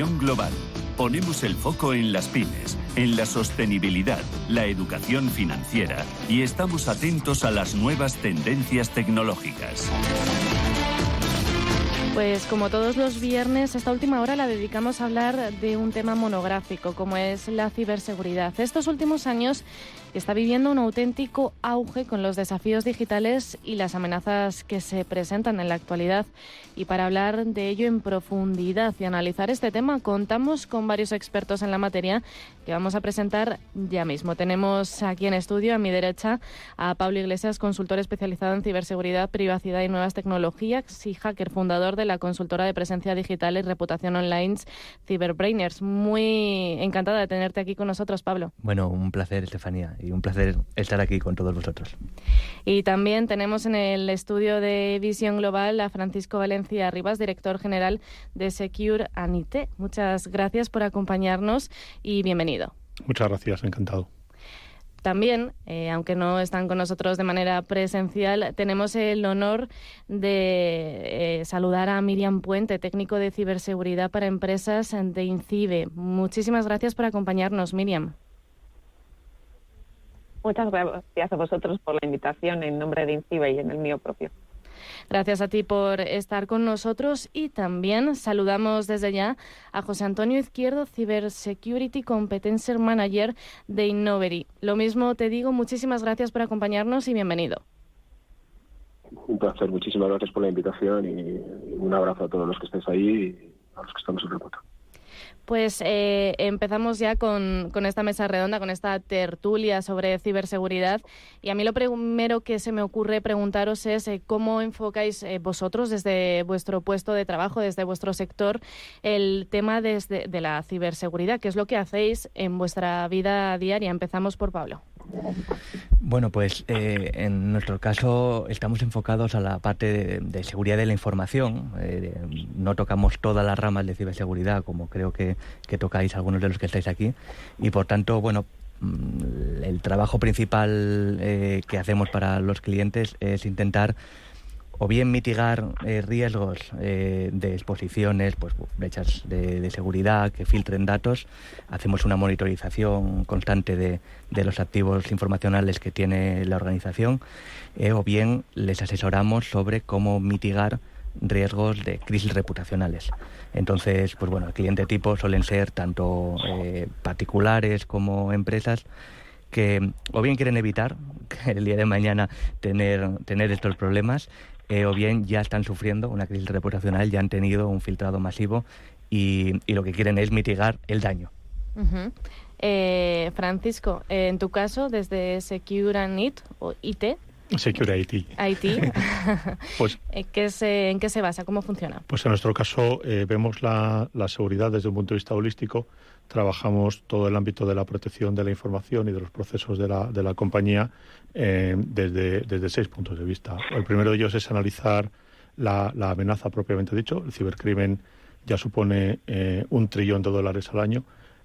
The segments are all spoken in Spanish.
Visión Global. Ponemos el foco en las pymes, en la sostenibilidad, la educación financiera y estamos atentos a las nuevas tendencias tecnológicas. Pues como todos los viernes, esta última hora la dedicamos a hablar de un tema monográfico, como es la ciberseguridad. Estos últimos años está viviendo un auténtico auge con los desafíos digitales y las amenazas que se presentan en la actualidad. Y para hablar de ello en profundidad y analizar este tema, contamos con varios expertos en la materia que vamos a presentar ya mismo. Tenemos aquí en estudio, a mi derecha, a Pablo Iglesias, consultor especializado en ciberseguridad, privacidad y nuevas tecnologías y hacker, fundador de la consultora de presencia digital y reputación online Cyberbrainers. Muy encantada de tenerte aquí con nosotros, Pablo. Bueno, un placer, Estefanía, y un placer estar aquí con todos vosotros. Y también tenemos en el estudio de Visión Global a Francisco Valencia Rivas, director general de Secure and IT. Muchas gracias por acompañarnos y bienvenido. Muchas gracias, encantado. También, aunque no están con nosotros de manera presencial, tenemos el honor de saludar a Miriam Puente, técnico de ciberseguridad para empresas de INCIBE. Muchísimas gracias por acompañarnos, Miriam. Muchas gracias a vosotros por la invitación en nombre de INCIBE y en el mío propio. Gracias a ti por estar con nosotros y también saludamos desde ya a José Antonio Izquierdo, Cybersecurity Competence Manager de Innovery. Lo mismo te digo, muchísimas gracias por acompañarnos y bienvenido. Un placer, muchísimas gracias por la invitación y un abrazo a todos los que estéis ahí y a los que estamos en remoto. Pues empezamos ya con esta mesa redonda, con esta tertulia sobre ciberseguridad. Y a mí lo primero que se me ocurre preguntaros es cómo enfocáis vosotros desde vuestro puesto de trabajo, desde vuestro sector, el tema de la ciberseguridad. ¿Qué es lo que hacéis en vuestra vida diaria? Empezamos por Pablo. Bueno, pues en nuestro caso estamos enfocados a la parte de seguridad de la información. No tocamos todas las ramas de ciberseguridad, como creo que tocáis algunos de los que estáis aquí. Y por tanto, bueno, el trabajo principal que hacemos para los clientes es intentar o bien mitigar riesgos de exposiciones, pues brechas de seguridad que filtren datos. Hacemos una monitorización constante de los activos informacionales que tiene la organización, o bien les asesoramos sobre cómo mitigar riesgos de crisis reputacionales. Entonces, pues bueno, el cliente tipo suelen ser tanto particulares como empresas que o bien quieren evitar que el día de mañana tener estos problemas, o bien ya están sufriendo una crisis reputacional, ya han tenido un filtrado masivo y lo que quieren es mitigar el daño. Uh-huh. Francisco, en tu caso, desde Secure and IT, o IT. Secure IT. Pues, ¿en qué se basa? ¿Cómo funciona? Pues en nuestro caso vemos la seguridad desde un punto de vista holístico. Trabajamos todo el ámbito de la protección de la información y de los procesos de la compañía desde 6 puntos de vista. El primero de ellos es analizar la amenaza propiamente dicho. El cibercrimen ya supone $1 trillón al año.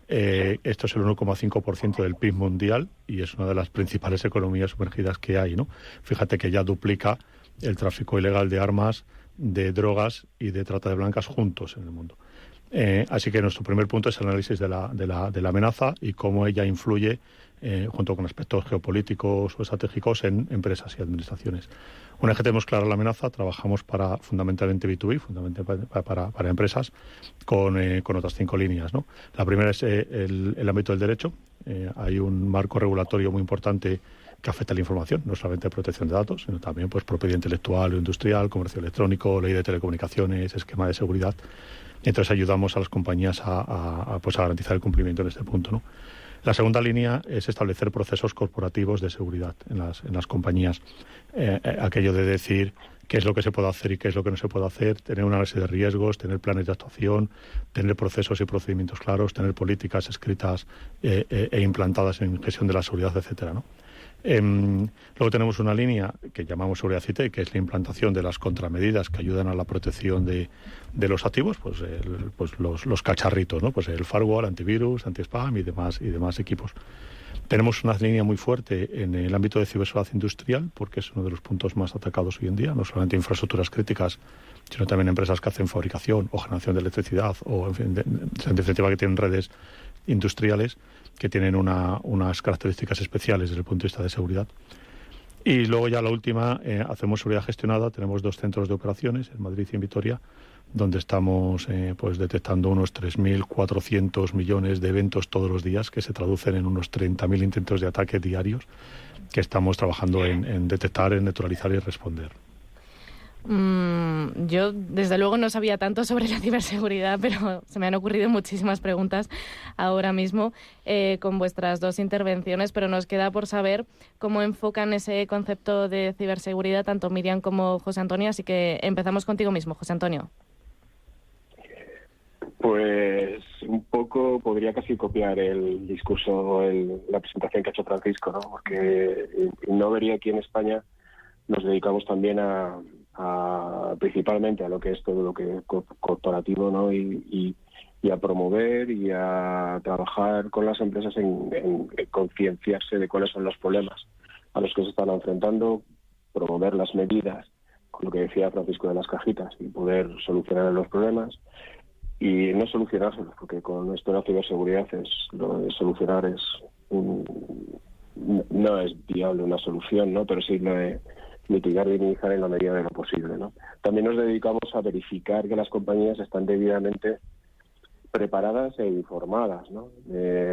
Esto es el 1,5% del PIB mundial y es una de las principales economías sumergidas que hay, ¿no? Fíjate que ya duplica el tráfico ilegal de armas, de drogas y de trata de blancas juntos en el mundo. Así que nuestro primer punto es el análisis de la amenaza y cómo ella influye junto con aspectos geopolíticos o estratégicos en empresas y administraciones. Una vez que tenemos clara la amenaza, trabajamos fundamentalmente B2B, fundamentalmente para empresas, con otras 5 líneas, ¿no? La primera es el ámbito del derecho. Hay un marco regulatorio muy importante que afecta a la información, no solamente protección de datos, sino también pues propiedad intelectual o industrial, comercio electrónico, ley de telecomunicaciones, esquema de seguridad. Y entonces ayudamos a las compañías a garantizar el cumplimiento en este punto, ¿no? La segunda línea es establecer procesos corporativos de seguridad en las compañías. Aquello de decir qué es lo que se puede hacer y qué es lo que no se puede hacer, tener un análisis de riesgos, tener planes de actuación, tener procesos y procedimientos claros, tener políticas escritas e implantadas en gestión de la seguridad, etcétera, ¿no? Luego tenemos una línea que llamamos seguridad IT, que es la implantación de las contramedidas que ayudan a la protección de los activos, pues los cacharritos, ¿no? Pues el firewall, antivirus, anti-spam y demás equipos. Tenemos una línea muy fuerte en el ámbito de ciberseguridad industrial, porque es uno de los puntos más atacados hoy en día, no solamente infraestructuras críticas, sino también empresas que hacen fabricación o generación de electricidad, o en definitiva que tienen redes industriales que tienen unas características especiales desde el punto de vista de seguridad. Y luego ya la última, hacemos seguridad gestionada. Tenemos 2 centros de operaciones, en Madrid y en Vitoria, donde estamos pues detectando unos 3.400 millones de eventos todos los días, que se traducen en unos 30.000 intentos de ataque diarios, que estamos trabajando en detectar, en neutralizar y responder. Yo, desde luego, no sabía tanto sobre la ciberseguridad, pero se me han ocurrido muchísimas preguntas ahora mismo con vuestras 2 intervenciones, pero nos queda por saber cómo enfocan ese concepto de ciberseguridad tanto Miriam como José Antonio, así que empezamos contigo mismo, José Antonio. Pues un poco podría casi copiar el discurso, la presentación que ha hecho Francisco, ¿no? Porque no vería aquí en España nos dedicamos también principalmente a lo que es todo lo que es corporativo, ¿no? Y a promover y a trabajar con las empresas en concienciarse de cuáles son los problemas a los que se están enfrentando, promover las medidas, con lo que decía Francisco de las cajitas, y poder solucionar los problemas y no solucionárselos, porque con esto de la ciberseguridad lo de solucionar no es viable una solución, ¿no? Pero sí lo de mitigar y minimizar en la medida de lo posible, ¿no? También nos dedicamos a verificar que las compañías están debidamente preparadas e informadas, ¿no?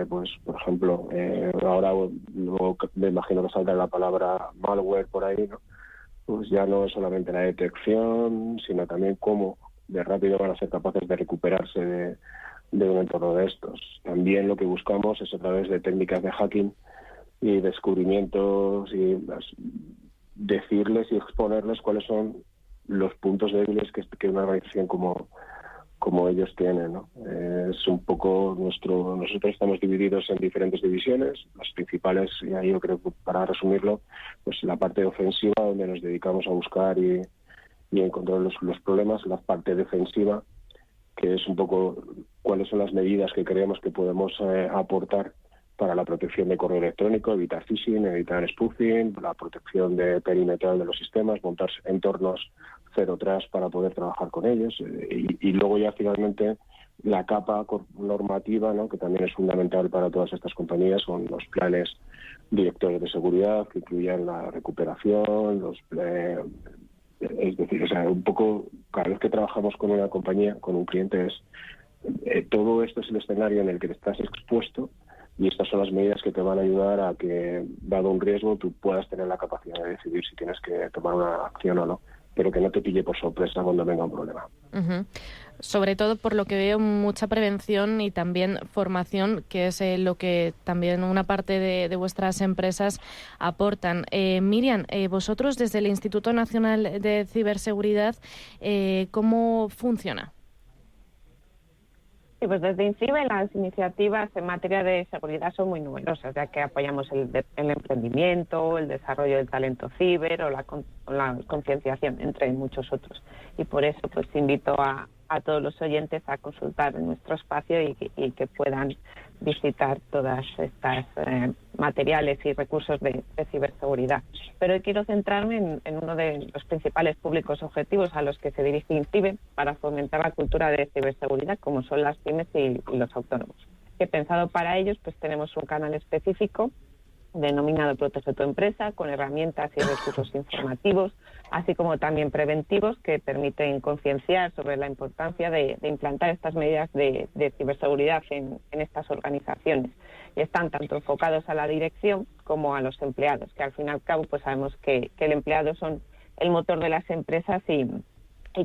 Pues, por ejemplo, ahora luego me imagino que saldrá la palabra malware por ahí, ¿no? Pues ya no es solamente la detección, sino también cómo de rápido van a ser capaces de recuperarse de un entorno de estos. También lo que buscamos es a través de técnicas de hacking y descubrimientos y decirles y exponerles cuáles son los puntos débiles que una organización como ellos tienen, ¿no? Es un poco nosotros estamos divididos en diferentes divisiones, las principales, y ahí yo creo que para resumirlo, pues la parte ofensiva, donde nos dedicamos a buscar y encontrar los problemas, la parte defensiva, que es un poco cuáles son las medidas que creemos que podemos aportar para la protección de correo electrónico, evitar phishing, evitar spoofing, la protección perimetral de los sistemas, montar entornos Zero Trust para poder trabajar con ellos, y luego ya finalmente la capa normativa, ¿no? Que también es fundamental para todas estas compañías, son los planes directores de seguridad que incluyan la recuperación, es decir, o sea, un poco cada vez que trabajamos con una compañía, con un cliente, todo esto es el escenario en el que estás expuesto. Y estas son las medidas que te van a ayudar a que, dado un riesgo, tú puedas tener la capacidad de decidir si tienes que tomar una acción o no, pero que no te pille por sorpresa cuando venga un problema. Uh-huh. Sobre todo, por lo que veo, mucha prevención y también formación, que es lo que también una parte de vuestras empresas aportan. Miriam, vosotros desde el Instituto Nacional de Ciberseguridad, ¿cómo funciona? Sí, pues desde INCIBE las iniciativas en materia de seguridad son muy numerosas, ya que apoyamos el emprendimiento, el desarrollo del talento ciber o la concienciación, entre muchos otros. Y por eso pues invito a todos los oyentes a consultar en nuestro espacio y que puedan visitar todas estas materiales y recursos de ciberseguridad. Pero hoy quiero centrarme en uno de los principales públicos objetivos a los que se dirige INCIBE para fomentar la cultura de ciberseguridad, como son las pymes y los autónomos. He pensado para ellos, pues tenemos un canal específico denominado Protege tu empresa, con herramientas y recursos informativos, así como también preventivos, que permiten concienciar sobre la importancia de implantar estas medidas de ciberseguridad en estas organizaciones. Y están tanto enfocados a la dirección como a los empleados, que al fin y al cabo pues sabemos que el empleado son el motor de las empresas y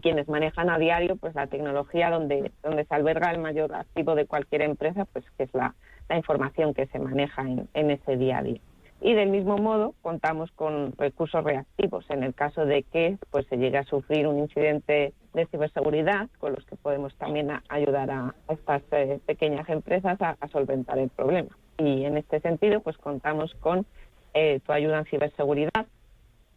quienes manejan a diario pues la tecnología donde se alberga el mayor activo de cualquier empresa, pues que es la información que se maneja en ese día a día. Y del mismo modo contamos con recursos reactivos en el caso de que pues se llegue a sufrir un incidente de ciberseguridad, con los que podemos también ayudar a estas pequeñas empresas a solventar el problema. Y en este sentido pues contamos con tu ayuda en ciberseguridad,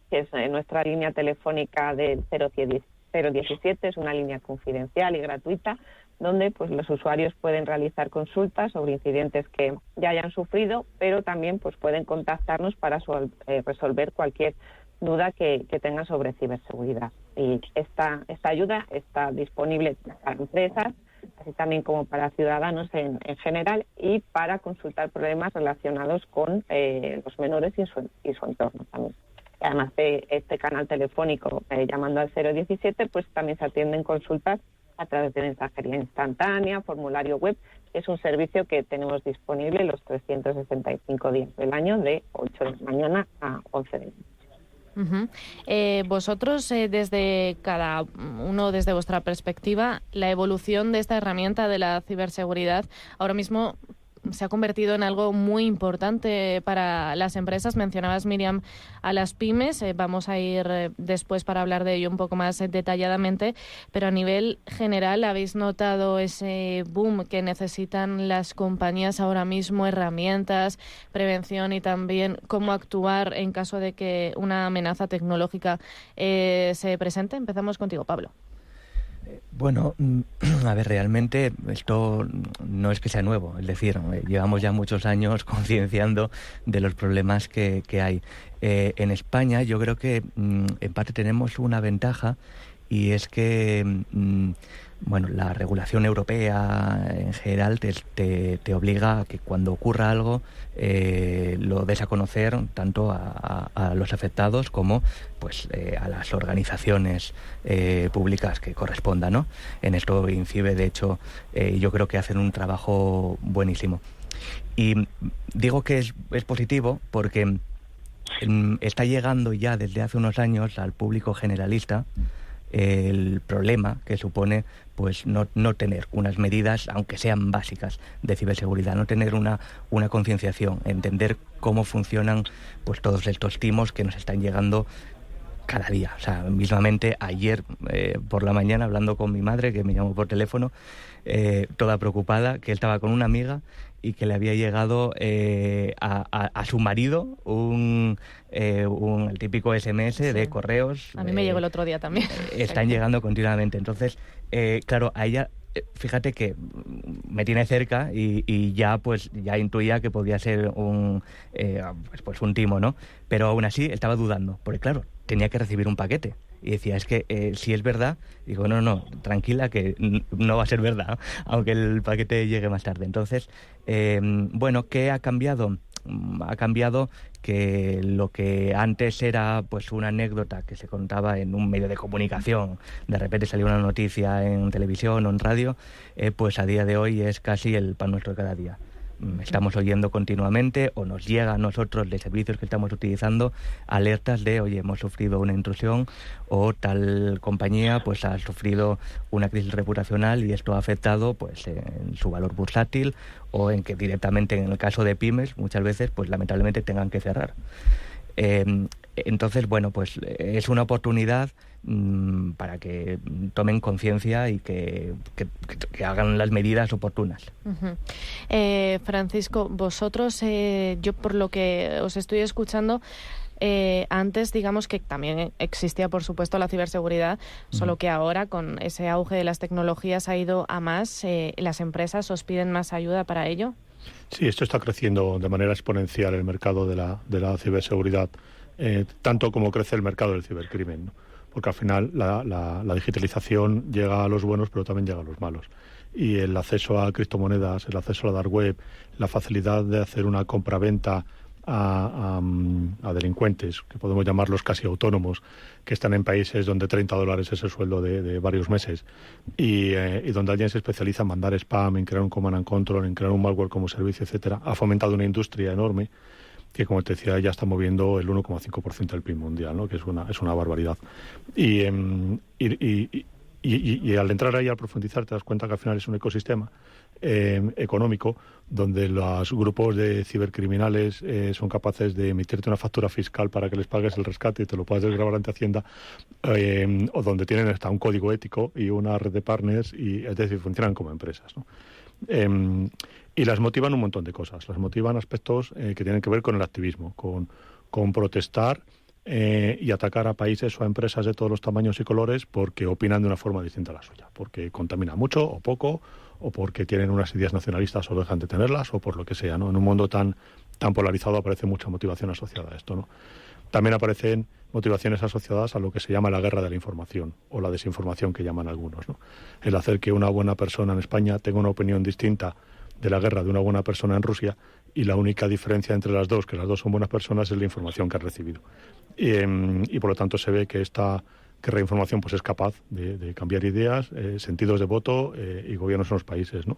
que es nuestra línea telefónica del 017, es una línea confidencial y gratuita, donde pues los usuarios pueden realizar consultas sobre incidentes que ya hayan sufrido, pero también pues pueden contactarnos para resolver cualquier duda que tengan sobre ciberseguridad. Y esta ayuda está disponible para empresas, así también como para ciudadanos en general, y para consultar problemas relacionados con los menores y su entorno también. Además de este canal telefónico llamando al 017, pues también se atienden consultas a través de mensajería instantánea, formulario web. Es un servicio que tenemos disponible los 365 días del año, de 8 de la mañana a 11 de la noche. Vosotros, desde cada uno, desde vuestra perspectiva, la evolución de esta herramienta de la ciberseguridad ahora mismo se ha convertido en algo muy importante para las empresas. Mencionabas, Miriam, a las pymes. Vamos a ir después para hablar de ello un poco más detalladamente, pero a nivel general, ¿habéis notado ese boom que necesitan las compañías ahora mismo? Herramientas, prevención y también cómo actuar en caso de que una amenaza tecnológica se presente. Empezamos contigo, Pablo. Bueno, a ver, realmente esto no es que sea nuevo, es decir, llevamos ya muchos años concienciando de los problemas que hay. En España yo creo que en parte tenemos una ventaja, y es que bueno, la regulación europea en general te obliga a que cuando ocurra algo lo des a conocer tanto a los afectados como pues a las organizaciones públicas que correspondan, ¿no? En esto INCIBE, de hecho, yo creo que hacen un trabajo buenísimo. Y digo que es positivo porque está llegando ya desde hace unos años al público generalista el problema que supone pues no tener unas medidas, aunque sean básicas, de ciberseguridad, no tener una concienciación, entender cómo funcionan pues todos estos timos que nos están llegando cada día. O sea, mismamente ayer por la mañana, hablando con mi madre, que me llamó por teléfono, toda preocupada, que estaba con una amiga y que le había llegado a su marido el típico SMS de correos. A mí me llegó el otro día también. Están llegando continuamente. Entonces, claro, a ella, fíjate que me tiene cerca y ya intuía que podía ser un timo, ¿no? Pero aún así estaba dudando, porque claro, tenía que recibir un paquete. Y decía, es que si es verdad, digo, no, tranquila, que no va a ser verdad, aunque el paquete llegue más tarde. Entonces, bueno, ¿qué ha cambiado? Ha cambiado que lo que antes era pues una anécdota que se contaba en un medio de comunicación, de repente salió una noticia en televisión o en radio, pues a día de hoy es casi el pan nuestro de cada día. Estamos oyendo continuamente, o nos llega a nosotros de servicios que estamos utilizando, alertas de, oye, hemos sufrido una intrusión, o tal compañía pues ha sufrido una crisis reputacional y esto ha afectado pues en su valor bursátil, o en que directamente, en el caso de pymes, muchas veces pues lamentablemente tengan que cerrar. Entonces, bueno, pues es una oportunidad para que tomen conciencia y que hagan las medidas oportunas. Francisco, vosotros, yo por lo que os estoy escuchando, antes digamos que también existía por supuesto la ciberseguridad, solo que ahora con ese auge de las tecnologías ha ido a más. ¿Las empresas os piden más ayuda para ello? Sí, esto está creciendo de manera exponencial, el mercado de la ciberseguridad, tanto como crece el mercado del cibercrimen, ¿no? Porque al final la digitalización llega a los buenos, pero también llega a los malos. Y el acceso a criptomonedas, el acceso a la dark web, la facilidad de hacer una compraventa a delincuentes, que podemos llamarlos casi autónomos, que están en países donde $30 es el sueldo de varios meses, y donde alguien se especializa en mandar spam, en crear un command and control, en crear un malware como servicio, etcétera, ha fomentado una industria enorme que, como te decía, ya está moviendo el 1,5% del PIB mundial, ¿no? Que es una barbaridad. Y al entrar ahí, al profundizar, te das cuenta que al final es un ecosistema económico donde los grupos de cibercriminales son capaces de emitirte una factura fiscal para que les pagues el rescate y te lo puedas desgravar ante Hacienda, o donde tienen hasta un código ético y una red de partners, y es decir, funcionan como empresas, ¿no? Y las motivan un montón de cosas. Las motivan aspectos que tienen que ver con el activismo, con protestar y atacar a países o a empresas de todos los tamaños y colores porque opinan de una forma distinta a la suya, porque contaminan mucho o poco, o porque tienen unas ideas nacionalistas o dejan de tenerlas, o por lo que sea, ¿no? En un mundo tan polarizado aparece mucha motivación asociada a esto, ¿no? También aparecen motivaciones asociadas a lo que se llama la guerra de la información, o la desinformación que llaman algunos, ¿no? El hacer que una buena persona en España tenga una opinión distinta de la guerra de una buena persona en Rusia, y la única diferencia entre las dos, que las dos son buenas personas, es la información que han recibido. Y por lo tanto se ve que esta guerra de información pues es capaz de cambiar ideas, sentidos de voto y gobiernos en los países, ¿no?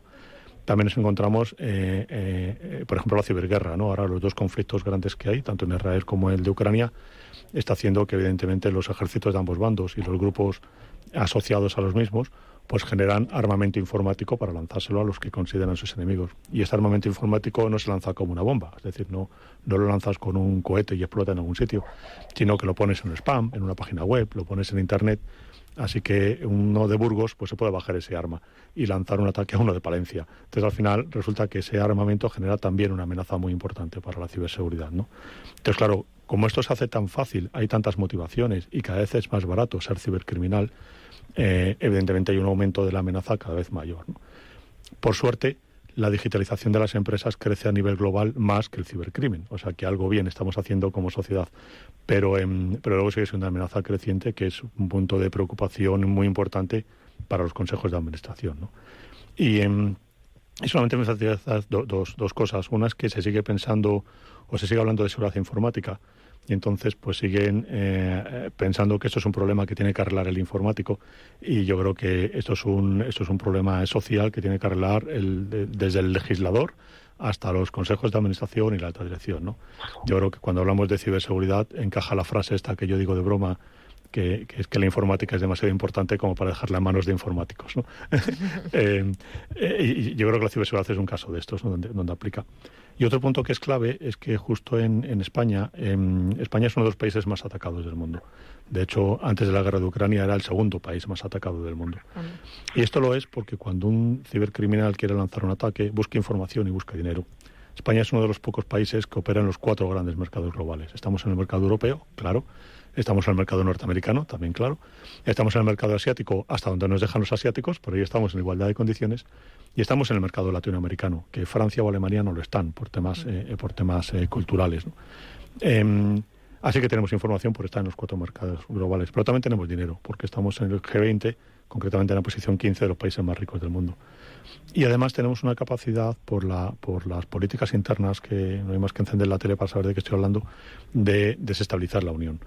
También nos encontramos, por ejemplo, la ciberguerra, ¿no? Ahora los dos conflictos grandes que hay, tanto en Israel como el de Ucrania, está haciendo que evidentemente los ejércitos de ambos bandos y los grupos asociados a los mismos pues generan armamento informático para lanzárselo a los que consideran sus enemigos. Y este armamento informático no se lanza como una bomba, es decir, no lo lanzas con un cohete y explota en algún sitio, sino que lo pones en un spam, en una página web, lo pones en internet. Así que uno de Burgos pues se puede bajar ese arma y lanzar un ataque a uno de Palencia. Entonces al final resulta que ese armamento genera también una amenaza muy importante para la ciberseguridad, ¿no? Entonces claro, como esto se hace tan fácil, hay tantas motivaciones y cada vez es más barato ser cibercriminal, evidentemente hay un aumento de la amenaza cada vez mayor, ¿no? Por suerte, la digitalización de las empresas crece a nivel global más que el cibercrimen, o sea que algo bien estamos haciendo como sociedad, pero luego sigue siendo una amenaza creciente que es un punto de preocupación muy importante para los consejos de administración, ¿no? Y solamente me faltan dos cosas. Una es que se sigue pensando o se sigue hablando de seguridad informática, y entonces pues siguen pensando que esto es un problema que tiene que arreglar el informático, y yo creo que esto es un problema social que tiene que arreglar desde el legislador hasta los consejos de administración y la alta dirección, ¿no? Yo creo que cuando hablamos de ciberseguridad encaja la frase esta que yo digo de broma, que es que la informática es demasiado importante como para dejarla en manos de informáticos, ¿no? Y yo creo que la ciberseguridad es un caso de estos, ¿no? donde aplica. Y otro punto que es clave es que justo en España, España es uno de los países más atacados del mundo. De hecho, antes de la guerra de Ucrania era el segundo país más atacado del mundo. Y esto lo es porque cuando un cibercriminal quiere lanzar un ataque, busca información y busca dinero. España es uno de los pocos países que opera en los 4 grandes mercados globales. Estamos en el mercado europeo, claro. Estamos en el mercado norteamericano, también claro. Estamos en el mercado asiático, hasta donde nos dejan los asiáticos, por ahí estamos en igualdad de condiciones. Y estamos en el mercado latinoamericano, que Francia o Alemania no lo están por temas culturales, ¿no? Así que tenemos información por estar en los 4 mercados globales. Pero también tenemos dinero, porque estamos en el G20, concretamente en la posición 15 de los países más ricos del mundo. Y además tenemos una capacidad por las políticas internas, que no hay más que encender la tele para saber de qué estoy hablando, de desestabilizar la Unión.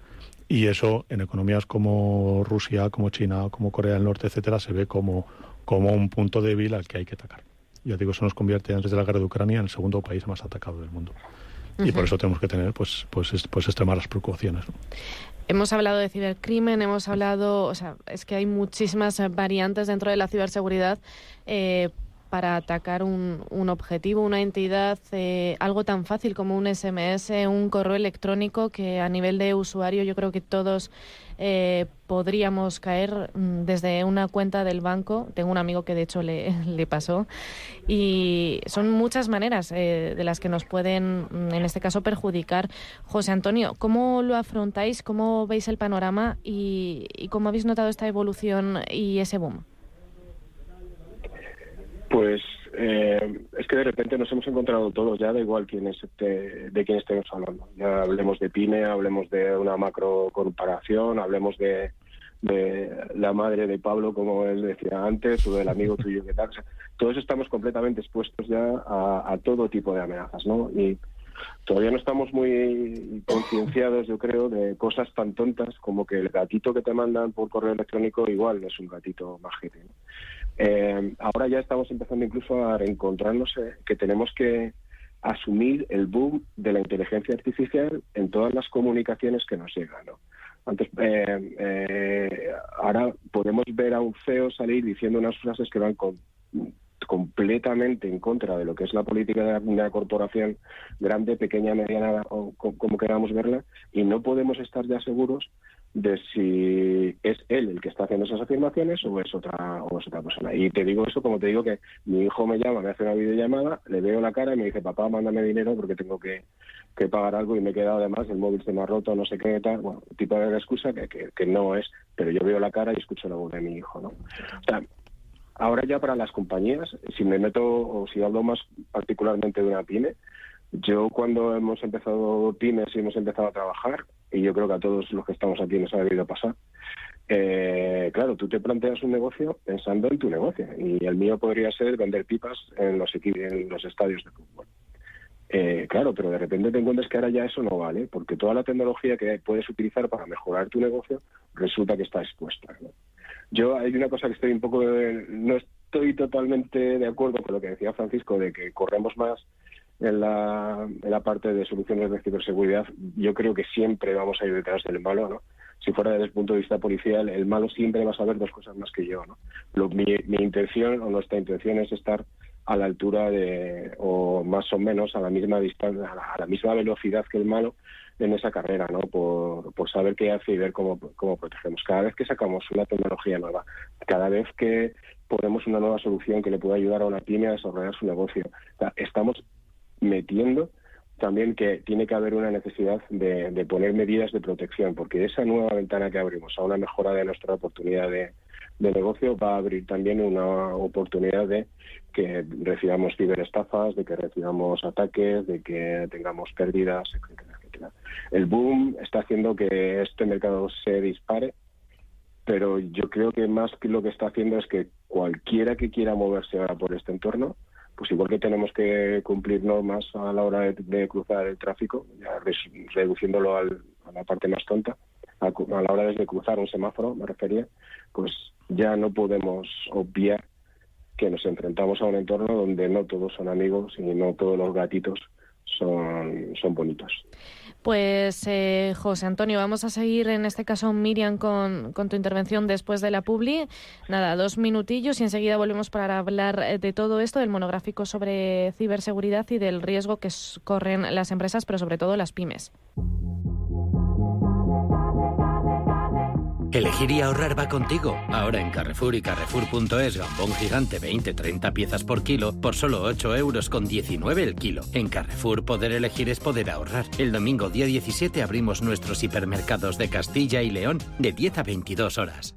Y eso en economías como Rusia, como China, como Corea del Norte, etcétera, se ve como un punto débil al que hay que atacar. Ya digo, eso nos convierte antes de la guerra de Ucrania en el segundo país más atacado del mundo. Y por eso tenemos que tener pues extremar las preocupaciones, ¿no? Hemos hablado de cibercrimen, hemos hablado, o sea, es que hay muchísimas variantes dentro de la ciberseguridad para atacar un objetivo, una entidad, algo tan fácil como un SMS, un correo electrónico, que a nivel de usuario yo creo que todos podríamos caer desde una cuenta del banco. Tengo un amigo que de hecho le pasó, y son muchas maneras de las que nos pueden, en este caso, perjudicar. José Antonio, ¿cómo lo afrontáis? ¿Cómo veis el panorama? ¿Y cómo habéis notado esta evolución y ese boom? Pues es que de repente nos hemos encontrado todos, ya da igual de quién estemos hablando. Ya hablemos de PYME, hablemos de una macro corporación, hablemos de la madre de Pablo, como él decía antes, o del amigo tuyo que tal. O sea, todos estamos completamente expuestos ya a todo tipo de amenazas, ¿no? Y todavía no estamos muy concienciados, yo creo, de cosas tan tontas como que el gatito que te mandan por correo electrónico igual no es un gatito majete, ¿no? Ahora ya estamos empezando incluso a reencontrarnos que tenemos que asumir el boom de la inteligencia artificial en todas las comunicaciones que nos llegan, ¿no? Antes, ahora podemos ver a un CEO salir diciendo unas frases que van con completamente en contra de lo que es la política de una corporación grande, pequeña, mediana, o como queramos verla, y no podemos estar ya seguros de si es él el que está haciendo esas afirmaciones o es otra persona. Y te digo eso como te digo que mi hijo me llama, me hace una videollamada, le veo la cara y me dice, papá, mándame dinero porque tengo que pagar algo y me he quedado además, el móvil se me ha roto, no sé qué, tal. Bueno, tipo de excusa que no es, pero yo veo la cara y escucho la voz de mi hijo, ¿no? O sea, ahora ya para las compañías, si me meto o si hablo más particularmente de una pyme, yo cuando hemos empezado pymes y hemos empezado a trabajar, y yo creo que a todos los que estamos aquí nos ha debido pasar, claro, tú te planteas un negocio pensando en tu negocio, y el mío podría ser vender pipas en los estadios de fútbol. Claro, pero de repente te encuentras que ahora ya eso no vale, porque toda la tecnología que puedes utilizar para mejorar tu negocio resulta que está expuesta, ¿no? Yo hay una cosa que estoy no estoy totalmente de acuerdo con lo que decía Francisco, de que corremos más en la parte de soluciones de ciberseguridad. Yo creo que siempre vamos a ir detrás del malo, ¿no? Si fuera desde el punto de vista policial, el malo siempre va a saber dos cosas más que yo, ¿no? Mi intención o nuestra intención es estar a la altura o más o menos a la misma distancia, a la misma velocidad que el malo en esa carrera, ¿no? Por saber qué hace y ver cómo protegemos. Cada vez que sacamos una tecnología nueva, cada vez que ponemos una nueva solución que le pueda ayudar a una pyme a desarrollar su negocio, o sea, estamos metiendo también que tiene que haber una necesidad de poner medidas de protección, porque esa nueva ventana que abrimos a una mejora de nuestra oportunidad de negocio va a abrir también una oportunidad de que recibamos ciberestafas, de que recibamos ataques, de que tengamos pérdidas, etcétera, etcétera. El boom está haciendo que este mercado se dispare, pero yo creo que más que lo que está haciendo es que cualquiera que quiera moverse ahora por este entorno, pues igual que tenemos que cumplir normas a la hora de cruzar el tráfico, ya reduciéndolo a la parte más tonta, a la hora de cruzar un semáforo, me refería, pues ya no podemos obviar que nos enfrentamos a un entorno donde no todos son amigos y no todos los gatitos son bonitos. Pues José Antonio, vamos a seguir en este caso, Miriam, con tu intervención después de la publi. Nada, 2 minutillos y enseguida volvemos para hablar de todo esto, del monográfico sobre ciberseguridad y del riesgo que corren las empresas, pero sobre todo las pymes. Elegir y ahorrar va contigo. Ahora en Carrefour y Carrefour.es, gambón gigante 20-30 piezas por kilo por solo 8,19 € el kilo. En Carrefour, poder elegir es poder ahorrar. El domingo día 17 abrimos nuestros hipermercados de Castilla y León de 10 a 22 horas.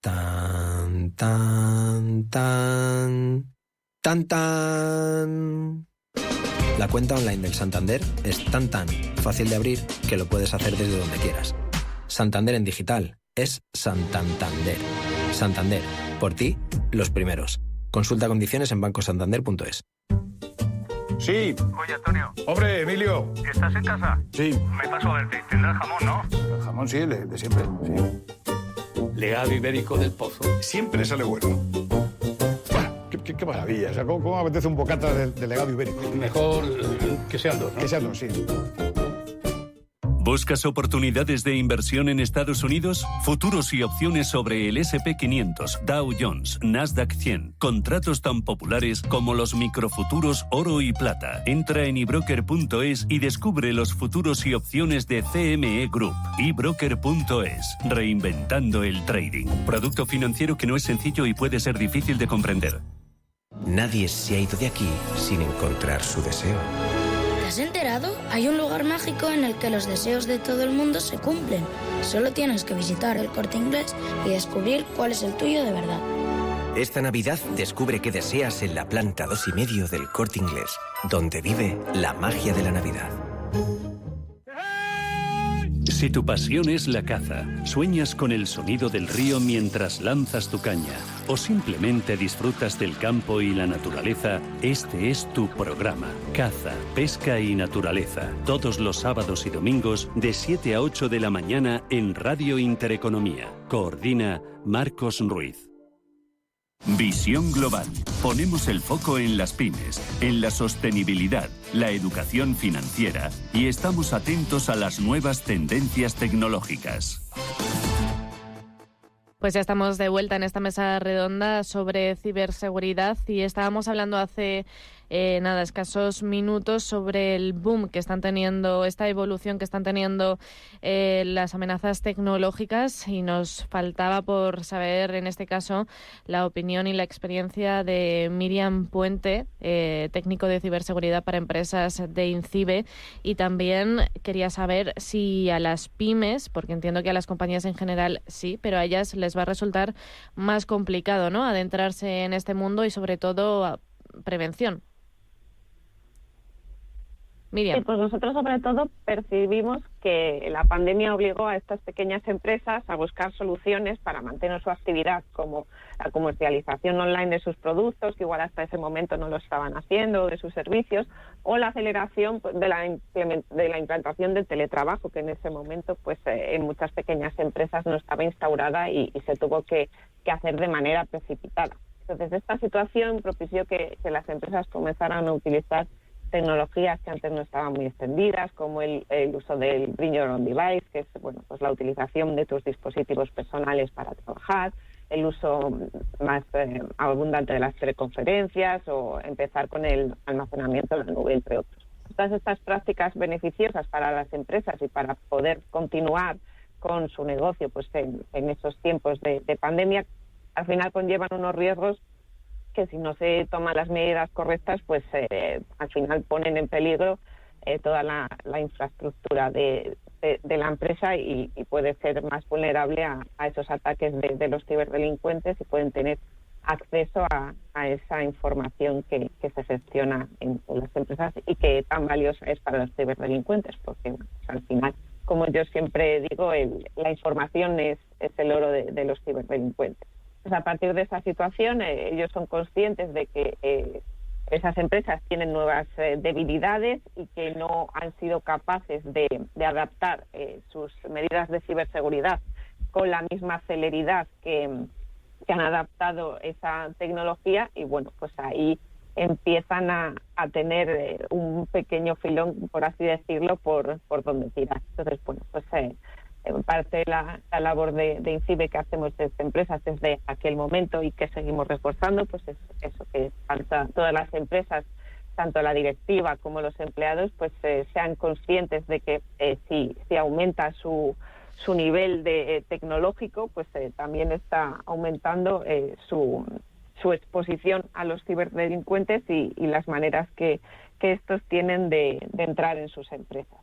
Tan, tan, tan, tan, tan. La cuenta online del Santander es tan fácil de abrir que lo puedes hacer desde donde quieras. Santander en digital es Santander. Santander, por ti, los primeros. Consulta condiciones en bancosantander.es. Sí. Oye, Antonio. Hombre, Emilio. ¿Estás en casa? Sí. Me paso a verte. Tendrás jamón, ¿no? El jamón sí, de siempre, sí. Legado ibérico del Pozo. Siempre sale bueno. Qué maravilla. O sea, ¿cómo apetece un bocata de legado ibérico? Mejor que sean dos, ¿no? Que sean dos, sí. ¿Buscas oportunidades de inversión en Estados Unidos? Futuros y opciones sobre el S&P 500, Dow Jones, Nasdaq 100. Contratos tan populares como los microfuturos oro y plata. Entra en ebroker.es y descubre los futuros y opciones de CME Group. ebroker.es. Reinventando el trading. Producto financiero que no es sencillo y puede ser difícil de comprender. Nadie se ha ido de aquí sin encontrar su deseo. ¿Te has enterado? Hay un lugar mágico en el que los deseos de todo el mundo se cumplen. Solo tienes que visitar el Corte Inglés y descubrir cuál es el tuyo de verdad. Esta Navidad descubre qué deseas en la planta 2,5 del Corte Inglés, donde vive la magia de la Navidad. Si tu pasión es la caza, sueñas con el sonido del río mientras lanzas tu caña, o simplemente disfrutas del campo y la naturaleza, este es tu programa. Caza, pesca y naturaleza. Todos los sábados y domingos de 7 a 8 de la mañana en Radio Intereconomía. Coordina Marcos Ruiz. Visión Global. Ponemos el foco en las pymes, en la sostenibilidad, la educación financiera y estamos atentos a las nuevas tendencias tecnológicas. Pues ya estamos de vuelta en esta mesa redonda sobre ciberseguridad y estábamos hablando hace escasos minutos sobre el boom que están teniendo, esta evolución que están teniendo las amenazas tecnológicas, y nos faltaba por saber en este caso la opinión y la experiencia de Miriam Puente, técnico de ciberseguridad para empresas de INCIBE, y también quería saber si a las pymes, porque entiendo que a las compañías en general sí, pero a ellas les va a resultar más complicado, ¿no?, adentrarse en este mundo y sobre todo prevención. Miriam. Sí, pues nosotros sobre todo percibimos que la pandemia obligó a estas pequeñas empresas a buscar soluciones para mantener su actividad, como la comercialización online de sus productos, que igual hasta ese momento no lo estaban haciendo, de sus servicios, o la aceleración de la implantación del teletrabajo, que en ese momento pues en muchas pequeñas empresas no estaba instaurada y se tuvo que hacer de manera precipitada. Entonces, esta situación propició que las empresas comenzaran a utilizar tecnologías que antes no estaban muy extendidas, como el uso del Bring Your Own Device, que es pues la utilización de tus dispositivos personales para trabajar, el uso más abundante de las teleconferencias o empezar con el almacenamiento en la nube, entre otros. Todas estas prácticas beneficiosas para las empresas y para poder continuar con su negocio pues en esos tiempos de pandemia, al final conllevan unos riesgos que si no se toman las medidas correctas, pues al final ponen en peligro toda la infraestructura de la empresa y puede ser más vulnerable a esos ataques de los ciberdelincuentes, y pueden tener acceso a esa información que se gestiona en las empresas y que tan valiosa es para los ciberdelincuentes, porque pues, al final, como yo siempre digo, la información es el oro de los ciberdelincuentes. Pues a partir de esa situación, ellos son conscientes de que esas empresas tienen nuevas debilidades y que no han sido capaces de adaptar sus medidas de ciberseguridad con la misma celeridad que han adaptado esa tecnología, y bueno, pues ahí empiezan a tener un pequeño filón, por así decirlo, por donde tirar. Entonces, bueno, pues parte de la labor de INCIBE que hacemos desde empresas desde aquel momento y que seguimos reforzando, pues es eso, que todas las empresas, tanto la directiva como los empleados, pues sean conscientes de que si aumenta su nivel tecnológico, pues también está aumentando su exposición a los ciberdelincuentes y las maneras que estos tienen de entrar en sus empresas.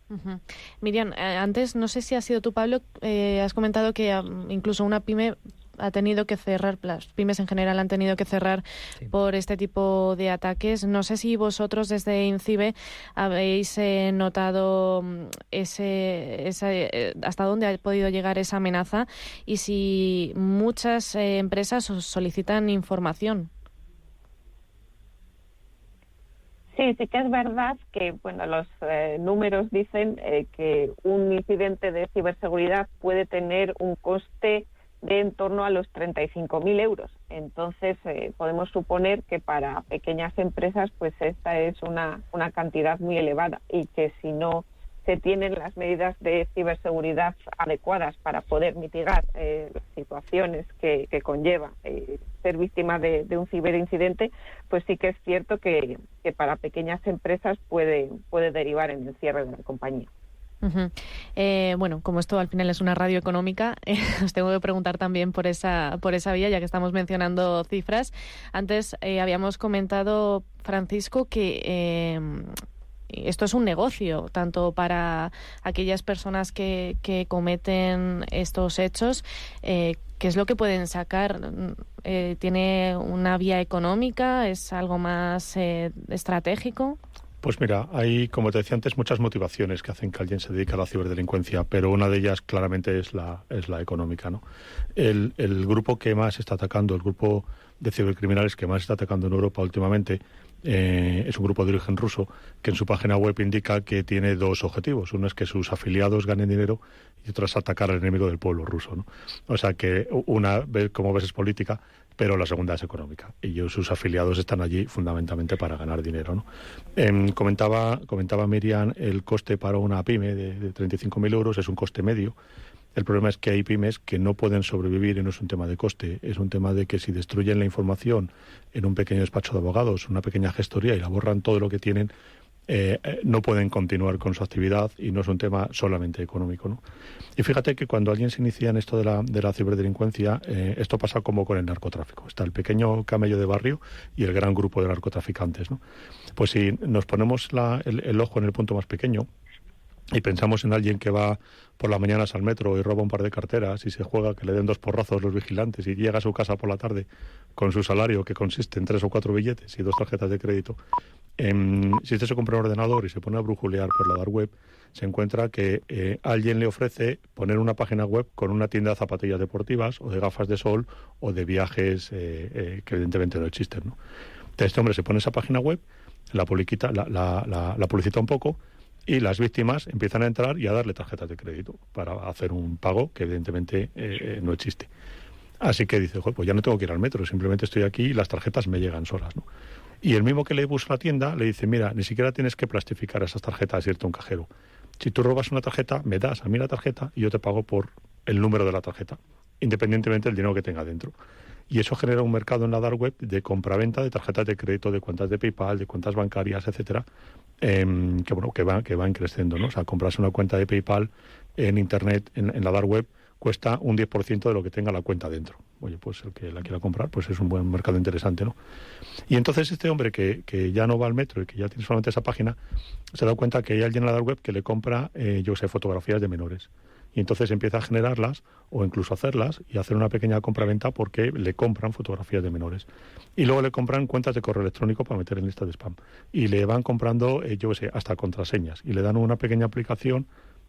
Uh-huh. Miriam, antes, no sé si ha sido tú, Pablo, has comentado que incluso una pyme ha tenido que cerrar, las pymes en general han tenido que cerrar por este tipo de ataques. No sé si vosotros desde INCIBE habéis notado hasta dónde ha podido llegar esa amenaza y si muchas empresas os solicitan información. Sí que es verdad que los números dicen que un incidente de ciberseguridad puede tener un coste de en torno a los 35.000 euros. Entonces, podemos suponer que para pequeñas empresas pues esta es una cantidad muy elevada, y que si no se tienen las medidas de ciberseguridad adecuadas para poder mitigar las situaciones que conlleva ser víctima de un ciberincidente, pues sí que es cierto que para pequeñas empresas puede derivar en el cierre de la compañía. Uh-huh. Bueno, como esto al final es una radio económica, os tengo que preguntar también por esa vía, ya que estamos mencionando cifras. Antes habíamos comentado, Francisco, que esto es un negocio, tanto para aquellas personas que cometen estos hechos. ¿Qué es lo que pueden sacar? ¿Tiene una vía económica? ¿Es algo más estratégico? Pues mira, hay, como te decía antes, muchas motivaciones que hacen que alguien se dedique a la ciberdelincuencia, pero una de ellas claramente es la económica, ¿no? El grupo que más está atacando, el grupo de cibercriminales que más está atacando en Europa últimamente, es un grupo de origen ruso que en su página web indica que tiene dos objetivos. Uno es que sus afiliados ganen dinero y otro es atacar al enemigo del pueblo ruso, ¿no? O sea que una, como ves, es política, pero la segunda es económica. Y sus afiliados están allí fundamentalmente para ganar dinero, ¿no? Comentaba Miriam el coste para una pyme de 35.000 euros, es un coste medio. El problema es que hay pymes que no pueden sobrevivir y no es un tema de coste, es un tema de que si destruyen la información en un pequeño despacho de abogados, una pequeña gestoría y la borran todo lo que tienen, no pueden continuar con su actividad y no es un tema solamente económico, ¿no? Y fíjate que cuando alguien se inicia en esto de la ciberdelincuencia, esto pasa como con el narcotráfico. Está el pequeño camello de barrio y el gran grupo de narcotraficantes, ¿no? Pues si nos ponemos el ojo en el punto más pequeño y pensamos en alguien que va por las mañanas al metro y roba un par de carteras y se juega que le den 2 porrazos los vigilantes y llega a su casa por la tarde con su salario que consiste en 3 o 4 billetes y 2 tarjetas de crédito, si usted se compra un ordenador y se pone a brujulear por la dark web, se encuentra que alguien le ofrece poner una página web con una tienda de zapatillas deportivas o de gafas de sol o de viajes que evidentemente no existen, ¿no? Entonces este hombre se pone esa página web, la publicita un poco y las víctimas empiezan a entrar y a darle tarjetas de crédito para hacer un pago que evidentemente no existe. Así que dice, pues ya no tengo que ir al metro, simplemente estoy aquí y las tarjetas me llegan solas, ¿no? Y el mismo que le busca la tienda le dice, mira, ni siquiera tienes que plastificar esas tarjetas y irte a un cajero. Si tú robas una tarjeta, me das a mí la tarjeta y yo te pago por el número de la tarjeta, independientemente del dinero que tenga dentro. Y eso genera un mercado en la dark web de compraventa de tarjetas de crédito, de cuentas de PayPal, de cuentas bancarias, etcétera, que van creciendo, ¿no? O sea, comprarse una cuenta de PayPal en internet, en la dark web, cuesta un 10% de lo que tenga la cuenta dentro. Oye, pues el que la quiera comprar, pues es un buen mercado interesante, ¿no? Y entonces este hombre que ya no va al metro y que ya tiene solamente esa página, se da cuenta que hay alguien en la dark web que le compra, fotografías de menores. Y entonces empieza a generarlas o incluso hacerlas y hacer una pequeña compraventa porque le compran fotografías de menores. Y luego le compran cuentas de correo electrónico para meter en lista de spam. Y le van comprando, hasta contraseñas. Y le dan una pequeña aplicación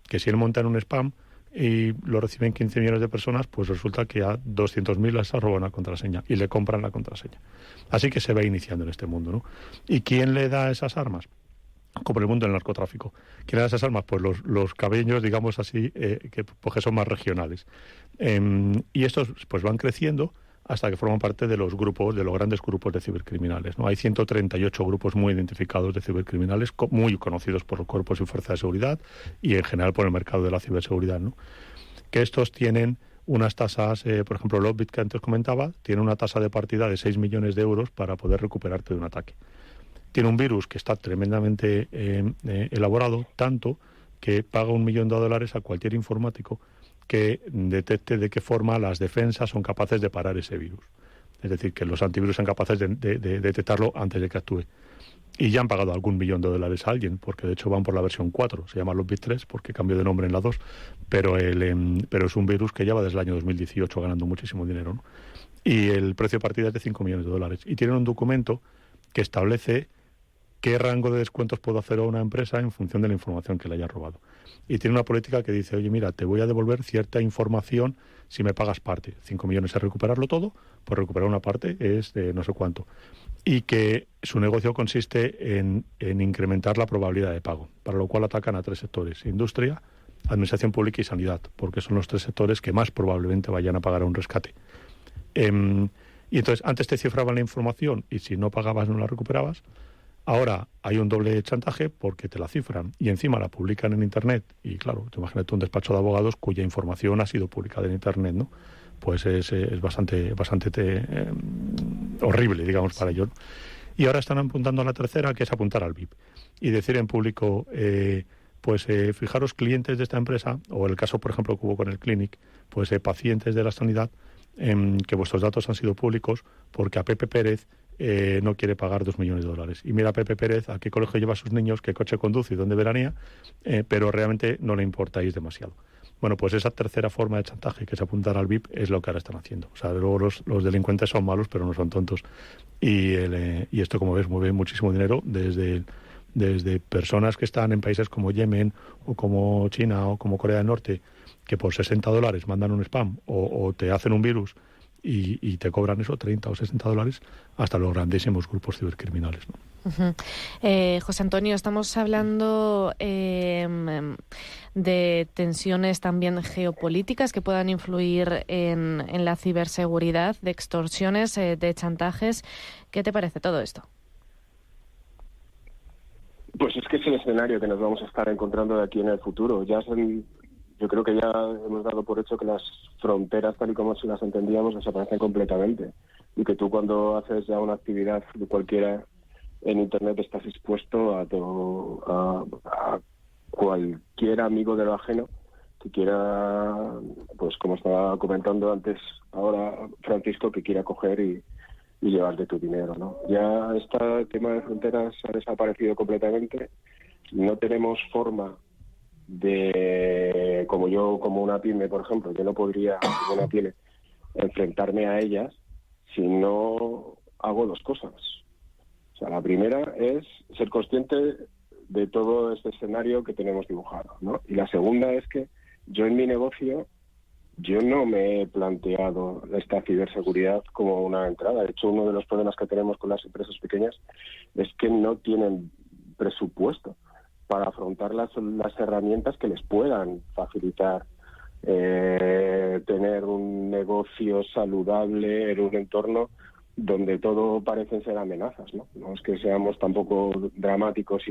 que si él monta en un spam y lo reciben 15 millones de personas, pues resulta que a 200.000 les ha robado una contraseña y le compran la contraseña. Así que se va iniciando en este mundo, ¿no? ¿Y quién le da esas armas? Como en el mundo del narcotráfico. ¿Quién le da esas armas? Pues los cabeños, digamos así, porque son más regionales. Y estos pues van creciendo hasta que forman parte de los grandes grupos de cibercriminales, ¿no? Hay 138 grupos muy identificados de cibercriminales, muy conocidos por los cuerpos y fuerzas de seguridad y en general por el mercado de la ciberseguridad, ¿no? Que estos tienen unas tasas, por ejemplo, Lockbit, que antes comentaba, tiene una tasa de partida de 6 millones de euros para poder recuperarte de un ataque. Tiene un virus que está tremendamente elaborado, tanto que paga $1 millón a cualquier informático que detecte de qué forma las defensas son capaces de parar ese virus. Es decir, que los antivirus son capaces de detectarlo antes de que actúe. Y ya han pagado algún $1 millón a alguien, porque de hecho van por la versión 4, se llama Lockbit 3, porque cambió de nombre en la 2, pero es un virus que lleva desde el año 2018 ganando muchísimo dinero, ¿no? Y el precio de partida es de $5 millones. Y tienen un documento que establece qué rango de descuentos puedo hacer a una empresa en función de la información que le haya robado. Y tiene una política que dice, oye, mira, te voy a devolver cierta información si me pagas parte. 5 millones es recuperarlo todo, pues recuperar una parte es de no sé cuánto. Y que su negocio consiste en incrementar la probabilidad de pago, para lo cual atacan a 3 sectores: industria, administración pública y sanidad, porque son los 3 sectores que más probablemente vayan a pagar a un rescate. Y entonces, antes te cifraban la información y si no pagabas no la recuperabas. Ahora hay un doble chantaje porque te la cifran y encima la publican en Internet. Y claro, imagínate un despacho de abogados cuya información ha sido publicada en Internet, ¿no? Pues es bastante horrible, digamos, para ellos. Y ahora están apuntando a la tercera, que es apuntar al VIP. Y decir en público, fijaros, clientes de esta empresa, o el caso, por ejemplo, que hubo con el Clinic, pues pacientes de la sanidad, que vuestros datos han sido públicos porque a Pepe Pérez no quiere pagar $2 millones. Y mira a Pepe Pérez a qué colegio lleva a sus niños, qué coche conduce y dónde veranea, pero realmente no le importáis demasiado. Bueno, pues esa tercera forma de chantaje, que es apuntar al VIP, es lo que ahora están haciendo. O sea, luego los delincuentes son malos, pero no son tontos. Y esto, como ves, mueve muchísimo dinero desde personas que están en países como Yemen o como China o como Corea del Norte, que por $60 mandan un spam o te hacen un virus y te cobran eso, $30 o $60, hasta los grandísimos grupos cibercriminales, ¿no? Uh-huh. José Antonio, estamos hablando de tensiones también geopolíticas que puedan influir en la ciberseguridad, de extorsiones, de chantajes. ¿Qué te parece todo esto? Pues es que es el escenario que nos vamos a estar encontrando de aquí en el futuro. Ya yo creo que ya hemos dado por hecho que las fronteras, tal y como se las entendíamos, desaparecen completamente. Y que tú, cuando haces ya una actividad de cualquiera en Internet, estás expuesto a cualquier amigo de lo ajeno que quiera, pues como estaba comentando antes ahora Francisco, que quiera coger y llevarte tu dinero, ¿no? Ya este tema de fronteras ha desaparecido completamente. No tenemos forma de, como una pyme, por ejemplo, yo no podría, como una pyme, enfrentarme a ellas si no hago dos cosas. O sea, la primera es ser consciente de todo este escenario que tenemos dibujado, ¿no? Y la segunda es que yo en mi negocio, yo no me he planteado esta ciberseguridad como una entrada. De hecho, uno de los problemas que tenemos con las empresas pequeñas es que no tienen presupuesto para afrontar las herramientas que les puedan facilitar tener un negocio saludable en un entorno donde todo parecen ser amenazas, ¿no? No es que seamos tampoco dramáticos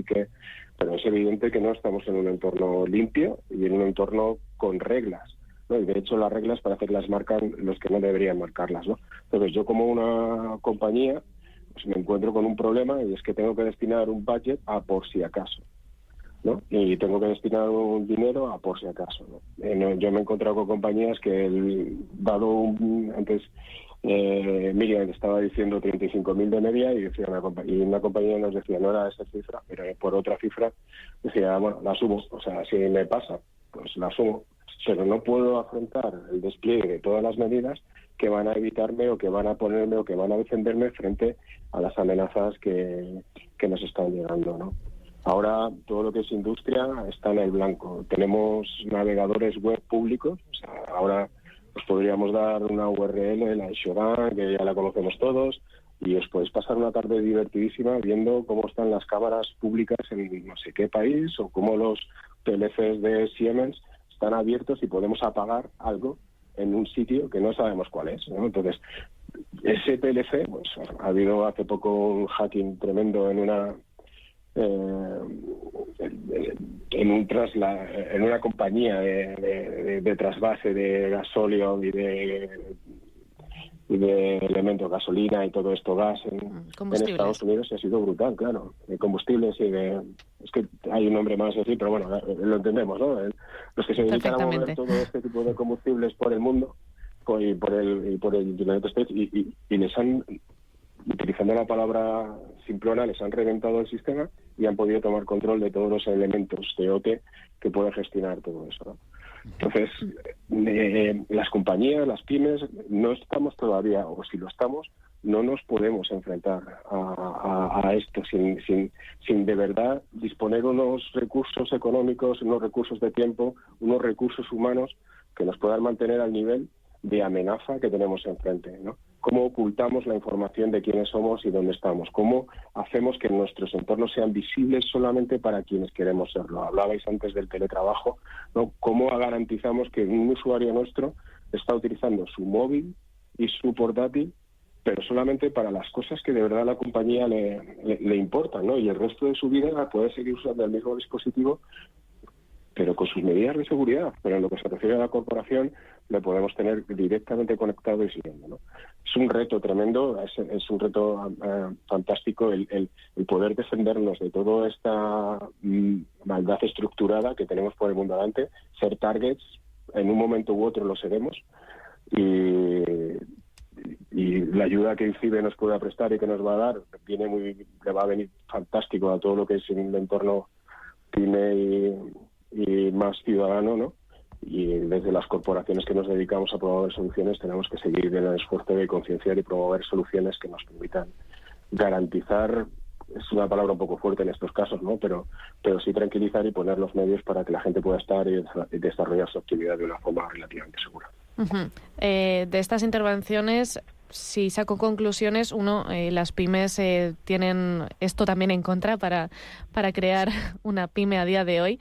pero es evidente que no estamos en un entorno limpio y en un entorno con reglas, ¿no? Y de hecho las reglas parece que las marcan los que no deberían marcarlas, ¿no? Entonces yo, como una compañía, pues me encuentro con un problema, y es que tengo que destinar un budget a por si acaso, ¿no? Y tengo que destinar un dinero a por si acaso, ¿no? Yo me he encontrado con compañías que antes Miriam estaba diciendo 35.000 de media, y decía una compañía nos decía no era esa cifra, pero por otra cifra decía, bueno, la asumo, o sea, si me pasa, pues la asumo, pero no puedo afrontar el despliegue de todas las medidas que van a evitarme o que van a ponerme o que van a defenderme frente a las amenazas que nos están llegando, ¿no? Ahora todo lo que es industria está en el blanco. Tenemos navegadores web públicos, o sea, ahora os podríamos dar una URL, la Shodan, que ya la conocemos todos, y os podéis pasar una tarde divertidísima viendo cómo están las cámaras públicas en no sé qué país, o cómo los PLCs de Siemens están abiertos y podemos apagar algo en un sitio que no sabemos cuál es, ¿no? Entonces, ese PLC, pues ha habido hace poco un hacking tremendo en una compañía de trasvase de gasóleo y de elementos, gasolina y todo esto, gas en Estados Unidos, y ha sido brutal, claro. De combustibles es que hay un nombre más así, pero bueno, lo entendemos, ¿no? Los que se dedican a mover todo este tipo de combustibles por el mundo y por el United States, y les han, utilizando la palabra simplona, les han reventado el sistema y han podido tomar control de todos los elementos de OT que pueden gestionar todo eso, ¿no? Entonces, las compañías, las pymes, no estamos todavía, o si lo estamos, no nos podemos enfrentar a esto sin de verdad disponer unos recursos económicos, unos recursos de tiempo, unos recursos humanos que nos puedan mantener al nivel de amenaza que tenemos enfrente, ¿no? Cómo ocultamos la información de quiénes somos y dónde estamos, cómo hacemos que nuestros entornos sean visibles solamente para quienes queremos serlo. Hablabais antes del teletrabajo, ¿no? Cómo garantizamos que un usuario nuestro está utilizando su móvil y su portátil, pero solamente para las cosas que de verdad a la compañía le importan, ¿no? Y el resto de su vida puede seguir usando el mismo dispositivo, pero con sus medidas de seguridad. Pero en lo que se refiere a la corporación, le podemos tener directamente conectado y siguiendo, ¿no? Es un reto tremendo, es un reto fantástico el poder defendernos de toda esta maldad estructurada que tenemos por el mundo adelante, ser targets, en un momento u otro lo seremos, y la ayuda que INCIBE nos pueda prestar y que nos va a dar le va a venir fantástico a todo lo que es el entorno pyme y más ciudadano, ¿no? Y desde las corporaciones que nos dedicamos a promover soluciones tenemos que seguir en el esfuerzo de concienciar y promover soluciones que nos permitan garantizar, es una palabra un poco fuerte en estos casos, ¿no? Pero sí tranquilizar y poner los medios para que la gente pueda estar y desarrollar su actividad de una forma relativamente segura. Uh-huh. De estas intervenciones, si saco conclusiones, uno, las pymes tienen esto también en contra para crear una pyme a día de hoy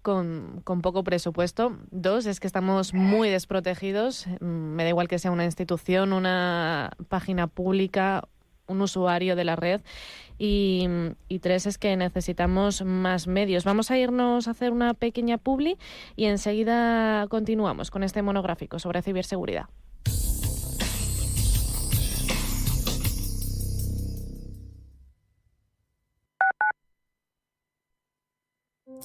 con poco presupuesto. Dos, es que estamos muy desprotegidos. Me da igual que sea una institución, una página pública un usuario de la red. Y 3 es que necesitamos más medios. Vamos a irnos a hacer una pequeña publi y enseguida continuamos con este monográfico sobre ciberseguridad.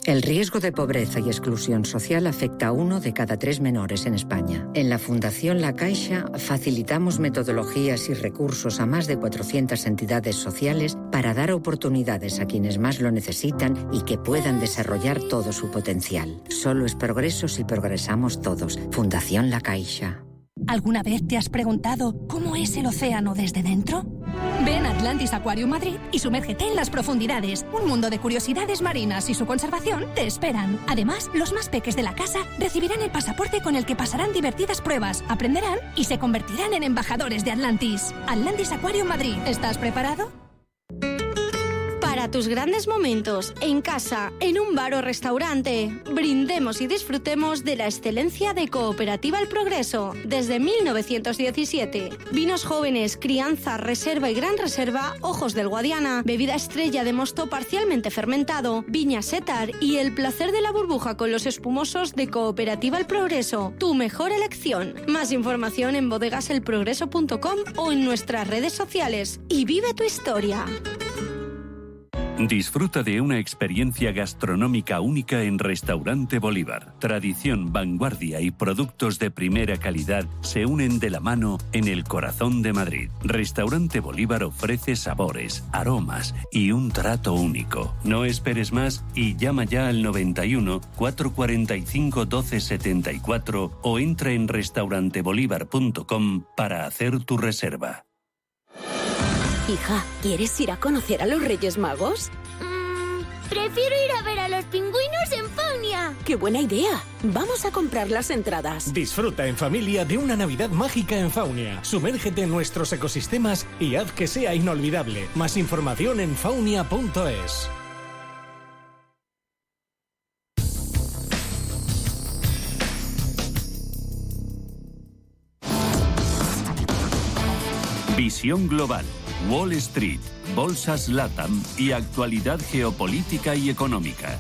El riesgo de pobreza y exclusión social afecta a 1 de cada 3 menores en España. En la Fundación La Caixa facilitamos metodologías y recursos a más de 400 entidades sociales para dar oportunidades a quienes más lo necesitan y que puedan desarrollar todo su potencial. Solo es progreso si progresamos todos. Fundación La Caixa. ¿Alguna vez te has preguntado cómo es el océano desde dentro? Ven a Atlantis Aquarium Madrid y sumérgete en las profundidades. Un mundo de curiosidades marinas y su conservación te esperan. Además, los más peques de la casa recibirán el pasaporte con el que pasarán divertidas pruebas, aprenderán y se convertirán en embajadores de Atlantis. Atlantis Aquarium Madrid. ¿Estás preparado? Para tus grandes momentos, en casa, en un bar o restaurante, brindemos y disfrutemos de la excelencia de Cooperativa El Progreso. Desde 1917. Vinos jóvenes, crianza, reserva y gran reserva, Ojos del Guadiana, bebida estrella de mosto parcialmente fermentado, viña Setar y el placer de la burbuja con los espumosos de Cooperativa El Progreso. Tu mejor elección. Más información en bodegaselprogreso.com o en nuestras redes sociales. Y vive tu historia. Disfruta de una experiencia gastronómica única en Restaurante Bolívar. Tradición, vanguardia y productos de primera calidad se unen de la mano en el corazón de Madrid. Restaurante Bolívar ofrece sabores, aromas y un trato único. No esperes más y llama ya al 91 445 1274 o entra en restaurantebolívar.com para hacer tu reserva. Hija, ¿quieres ir a conocer a los Reyes Magos? Prefiero ir a ver a los pingüinos en Faunia. ¡Qué buena idea! Vamos a comprar las entradas. Disfruta en familia de una Navidad mágica en Faunia. Sumérgete en nuestros ecosistemas y haz que sea inolvidable. Más información en faunia.es. Visión global. Wall Street, bolsas LATAM y actualidad geopolítica y económica.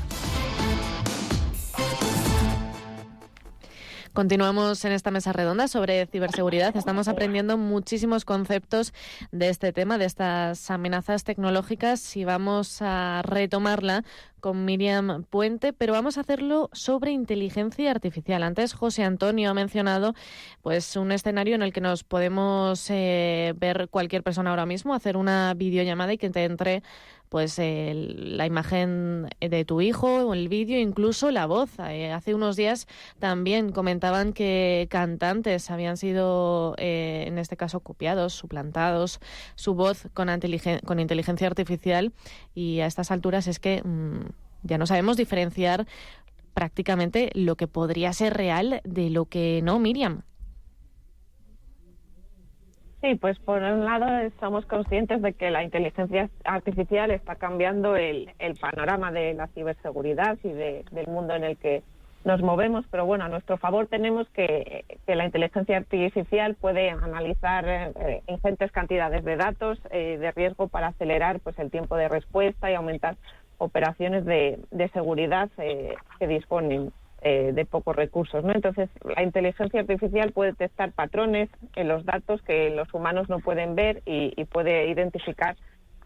Continuamos en esta mesa redonda sobre ciberseguridad. Estamos aprendiendo muchísimos conceptos de este tema, de estas amenazas tecnológicas, y vamos a retomarla con Miriam Puente, pero vamos a hacerlo sobre inteligencia artificial. Antes José Antonio ha mencionado pues un escenario en el que nos podemos ver cualquier persona ahora mismo, hacer una videollamada y que te entre pues la imagen de tu hijo o el vídeo, incluso la voz. Hace unos días también comentaban que cantantes habían sido, en este caso, copiados, suplantados, su voz con inteligencia artificial, y a estas alturas es que ya no sabemos diferenciar prácticamente lo que podría ser real de lo que no, Miriam. Sí, pues por un lado somos conscientes de que la inteligencia artificial está cambiando el panorama de la ciberseguridad y del mundo en el que nos movemos, pero bueno, a nuestro favor tenemos que la inteligencia artificial puede analizar ingentes cantidades de datos de riesgo para acelerar pues el tiempo de respuesta y aumentar operaciones de seguridad que disponen de pocos recursos, ¿no? Entonces, la inteligencia artificial puede detectar patrones en los datos que los humanos no pueden ver y puede identificar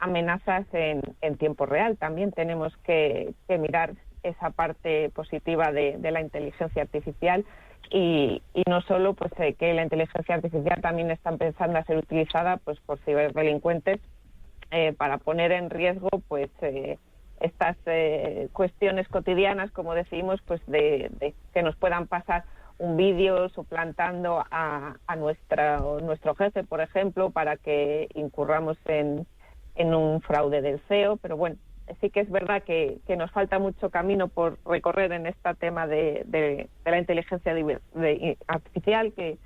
amenazas en tiempo real. También tenemos que mirar esa parte positiva de la inteligencia artificial y no solo pues que la inteligencia artificial también está empezando a ser utilizada pues por ciberdelincuentes para poner en riesgo pues estas cuestiones cotidianas, como decimos, pues de que nos puedan pasar un vídeo suplantando a nuestro jefe, por ejemplo, para que incurramos en un fraude del CEO. Pero bueno, sí que es verdad que nos falta mucho camino por recorrer en este tema de la inteligencia artificial, que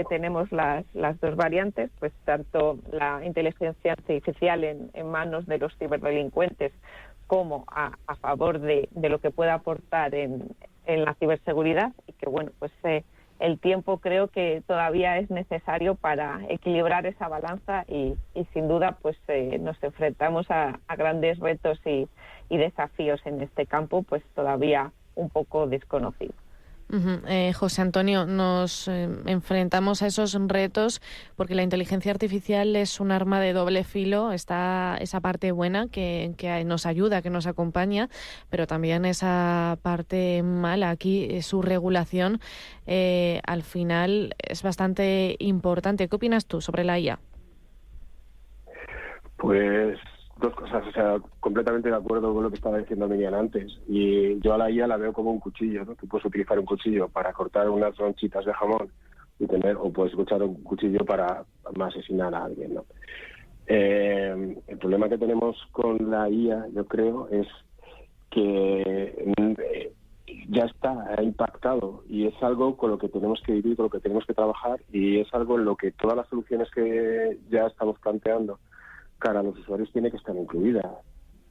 tenemos las dos variantes, pues tanto la inteligencia artificial en manos de los ciberdelincuentes como a favor de lo que pueda aportar en la ciberseguridad, y que bueno, pues el tiempo creo que todavía es necesario para equilibrar esa balanza y sin duda pues nos enfrentamos a grandes retos y desafíos en este campo pues todavía un poco desconocido. José Antonio, nos enfrentamos a esos retos porque la inteligencia artificial es un arma de doble filo. Está esa parte buena que nos ayuda, que nos acompaña, pero también esa parte mala. Aquí su regulación al final es bastante importante. ¿Qué opinas tú sobre la IA? Pues dos cosas, o sea, completamente de acuerdo con lo que estaba diciendo Miriam antes. Y yo a la IA la veo como un cuchillo, ¿no? Tú puedes utilizar un cuchillo para cortar unas ronchitas de jamón o puedes usar un cuchillo para asesinar a alguien, ¿no? El problema que tenemos con la IA, yo creo, es que ya ha impactado y es algo con lo que tenemos que vivir, con lo que tenemos que trabajar y es algo en lo que todas las soluciones que ya estamos planteando cara a los usuarios tiene que estar incluida.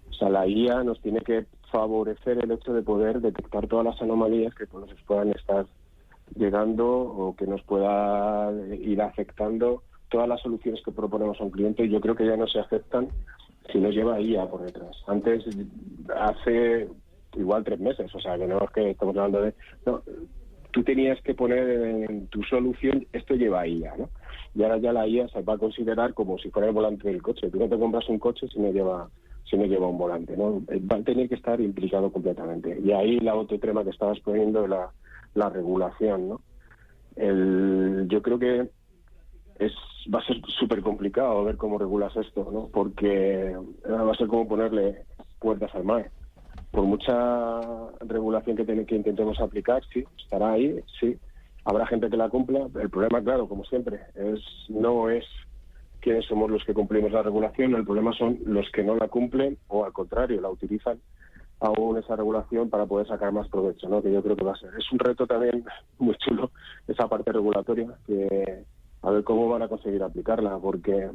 O sea, la IA nos tiene que favorecer el hecho de poder detectar todas las anomalías que nos puedan estar llegando o que nos pueda ir afectando todas las soluciones que proponemos a un cliente. Y yo creo que ya no se aceptan si no lleva IA por detrás. Antes, hace igual 3 meses, o sea, que no es que estamos hablando de... No, tú tenías que poner en tu solución, esto lleva IA, ¿no? Y ahora ya la IA se va a considerar como si fuera el volante del coche. Tú no te compras un coche si no lleva un volante, ¿no? Va a tener que estar implicado completamente. Y ahí la otro tema que estabas poniendo, la regulación, ¿no? Yo creo que va a ser súper complicado ver cómo regulas esto, ¿no? Porque va a ser como ponerle puertas al mar. Por mucha regulación que intentemos aplicar, sí, estará ahí, sí. Habrá gente que la cumpla. El problema, claro, como siempre, no es quiénes somos los que cumplimos la regulación. El problema son los que no la cumplen o, al contrario, la utilizan aún esa regulación para poder sacar más provecho, ¿no? Que yo creo que va a ser. Es un reto también muy chulo esa parte regulatoria, que a ver cómo van a conseguir aplicarla, porque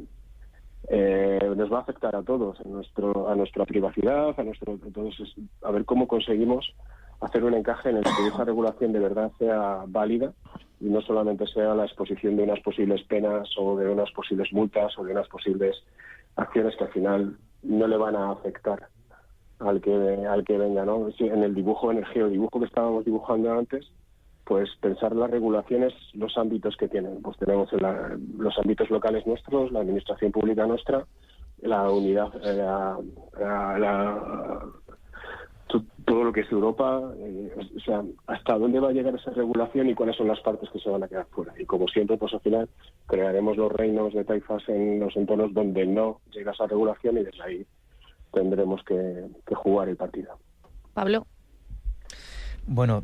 nos va a afectar a todos, a nuestra privacidad, entonces, a ver cómo conseguimos hacer un encaje en el que esa regulación de verdad sea válida y no solamente sea la exposición de unas posibles penas o de unas posibles multas o de unas posibles acciones que al final no le van a afectar al que venga, ¿no? En el geodibujo que estábamos dibujando antes, pues pensar las regulaciones, los ámbitos que tienen. Pues tenemos los ámbitos locales nuestros, la administración pública nuestra, la unidad, todo lo que es Europa, o sea, hasta dónde va a llegar esa regulación y cuáles son las partes que se van a quedar fuera. Y como siempre, pues al final crearemos los reinos de taifas en los entornos donde no llega esa regulación y desde ahí tendremos que jugar el partido. Pablo. Bueno,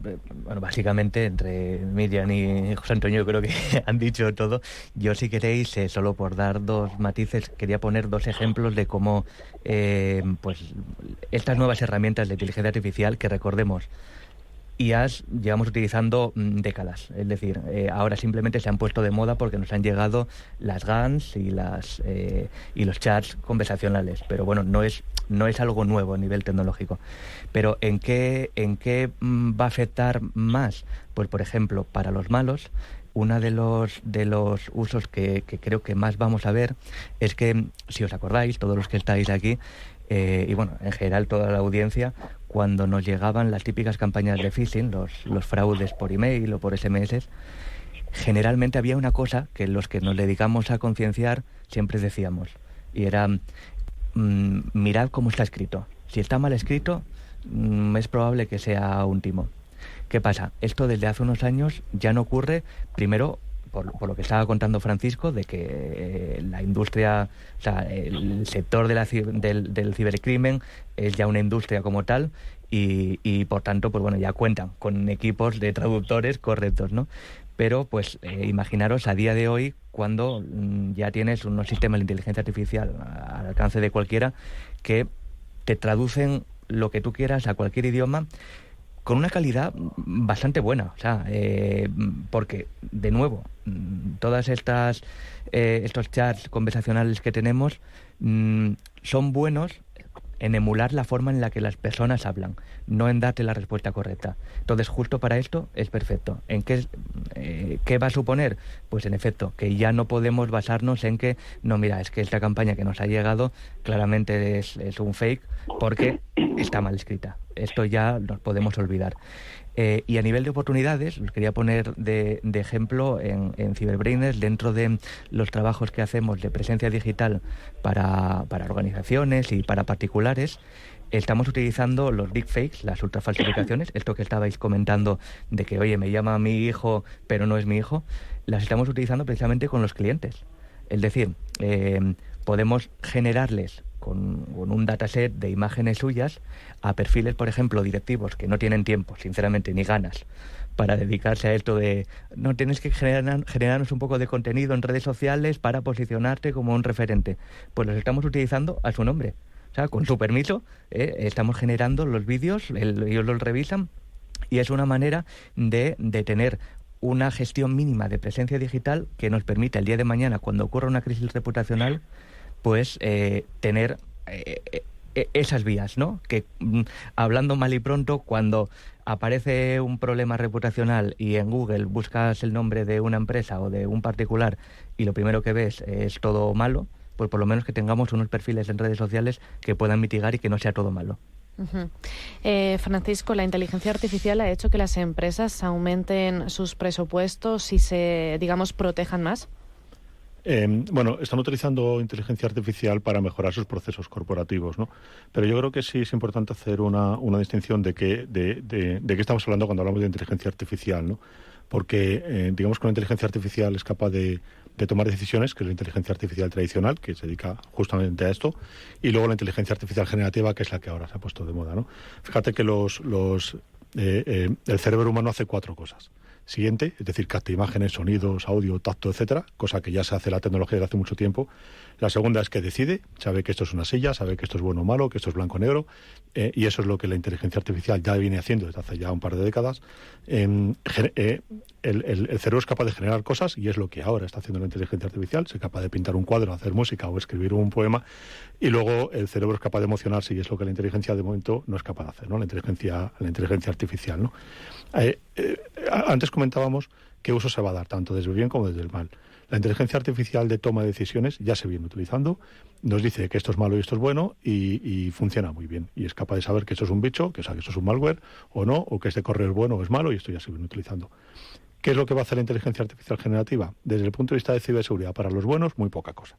básicamente entre Miriam y José Antonio yo creo que han dicho todo. Yo, si queréis, solo por dar 2 matices, quería poner 2 ejemplos de cómo pues estas nuevas herramientas de inteligencia artificial, que recordemos, IAs llevamos utilizando décadas. Es decir, ahora simplemente se han puesto de moda porque nos han llegado las GANs y los chats conversacionales. Pero bueno, no es algo nuevo a nivel tecnológico. Pero ¿en qué va a afectar más? Pues, por ejemplo, para los malos, uno de los usos que creo que más vamos a ver es que, si os acordáis, todos los que estáis aquí, y bueno, en general toda la audiencia, cuando nos llegaban las típicas campañas de phishing, los fraudes por email o por SMS, generalmente había una cosa que los que nos dedicamos a concienciar siempre decíamos, y era: mirad cómo está escrito. Si está mal escrito, es probable que sea un timo. ¿Qué pasa? Esto desde hace unos años ya no ocurre, primero por lo que estaba contando Francisco, de que la industria, o sea, el sector del cibercrimen es ya una industria como tal y por tanto, pues bueno, ya cuentan con equipos de traductores correctos, ¿no? Pero pues imaginaros a día de hoy, cuando ya tienes unos sistemas de inteligencia artificial al alcance de cualquiera que te traducen lo que tú quieras a cualquier idioma con una calidad bastante buena, o sea, porque, de nuevo, todas estos chats conversacionales que tenemos son buenos en emular la forma en la que las personas hablan, no en darte la respuesta correcta. Entonces, justo para esto es perfecto. ¿En ¿qué va a suponer? Pues en efecto, que ya no podemos basarnos en que, no, mira, es que esta campaña que nos ha llegado claramente es un fake porque está mal escrita. Esto ya nos podemos olvidar. Y a nivel de oportunidades, os quería poner de ejemplo en Cyberbrainers, dentro de los trabajos que hacemos de presencia digital para organizaciones y para particulares. Estamos utilizando los deepfakes, las ultrafalsificaciones, esto que estabais comentando de que, oye, me llama mi hijo, pero no es mi hijo, las estamos utilizando precisamente con los clientes. Es decir, podemos generarles con un dataset de imágenes suyas a perfiles, por ejemplo, directivos que no tienen tiempo, sinceramente, ni ganas para dedicarse a esto de, no, tienes que generarnos un poco de contenido en redes sociales para posicionarte como un referente. Pues los estamos utilizando a su nombre. O sea, con su permiso, estamos generando los vídeos, ellos los revisan, y es una manera de tener una gestión mínima de presencia digital que nos permite el día de mañana, cuando ocurra una crisis reputacional, pues tener esas vías, ¿no? Que hablando mal y pronto, cuando aparece un problema reputacional y en Google buscas el nombre de una empresa o de un particular y lo primero que ves es todo malo, pues por lo menos que tengamos unos perfiles en redes sociales que puedan mitigar y que no sea todo malo. Francisco, la inteligencia artificial ha hecho que las empresas aumenten sus presupuestos y se, digamos, protejan más. Bueno, están utilizando inteligencia artificial para mejorar sus procesos corporativos, ¿no? Pero yo creo que sí es importante hacer una distinción de qué estamos hablando cuando hablamos de inteligencia artificial, ¿no? Porque, digamos que una inteligencia artificial es capaz de tomar decisiones, que es la inteligencia artificial tradicional, que se dedica justamente a esto, y luego la inteligencia artificial generativa, que es la que ahora se ha puesto de moda, ¿no? Fíjate que el cerebro humano hace 4 cosas. Siguiente, es decir, capta imágenes, sonidos, audio, tacto, etcétera, cosa que ya se hace la tecnología desde hace mucho tiempo. La segunda es que decide, sabe que esto es una silla, sabe que esto es bueno o malo, que esto es blanco o negro, y eso es lo que la inteligencia artificial ya viene haciendo desde hace ya un par de décadas. El cerebro es capaz de generar cosas, y es lo que ahora está haciendo la inteligencia artificial, es capaz de pintar un cuadro, hacer música o escribir un poema, y luego el cerebro es capaz de emocionarse, y es lo que la inteligencia de momento no es capaz de hacer, ¿no? La inteligencia artificial, ¿no? Antes comentábamos qué uso se va a dar, tanto desde el bien como desde el mal. La inteligencia artificial de toma de decisiones ya se viene utilizando, nos dice que esto es malo y esto es bueno, y funciona muy bien. Y es capaz de saber que esto es un bicho, que sabe que esto es un malware o no, o que este correo es bueno o es malo, y esto ya se viene utilizando. ¿Qué es lo que va a hacer la inteligencia artificial generativa? Desde el punto de vista de ciberseguridad, para los buenos, muy poca cosa.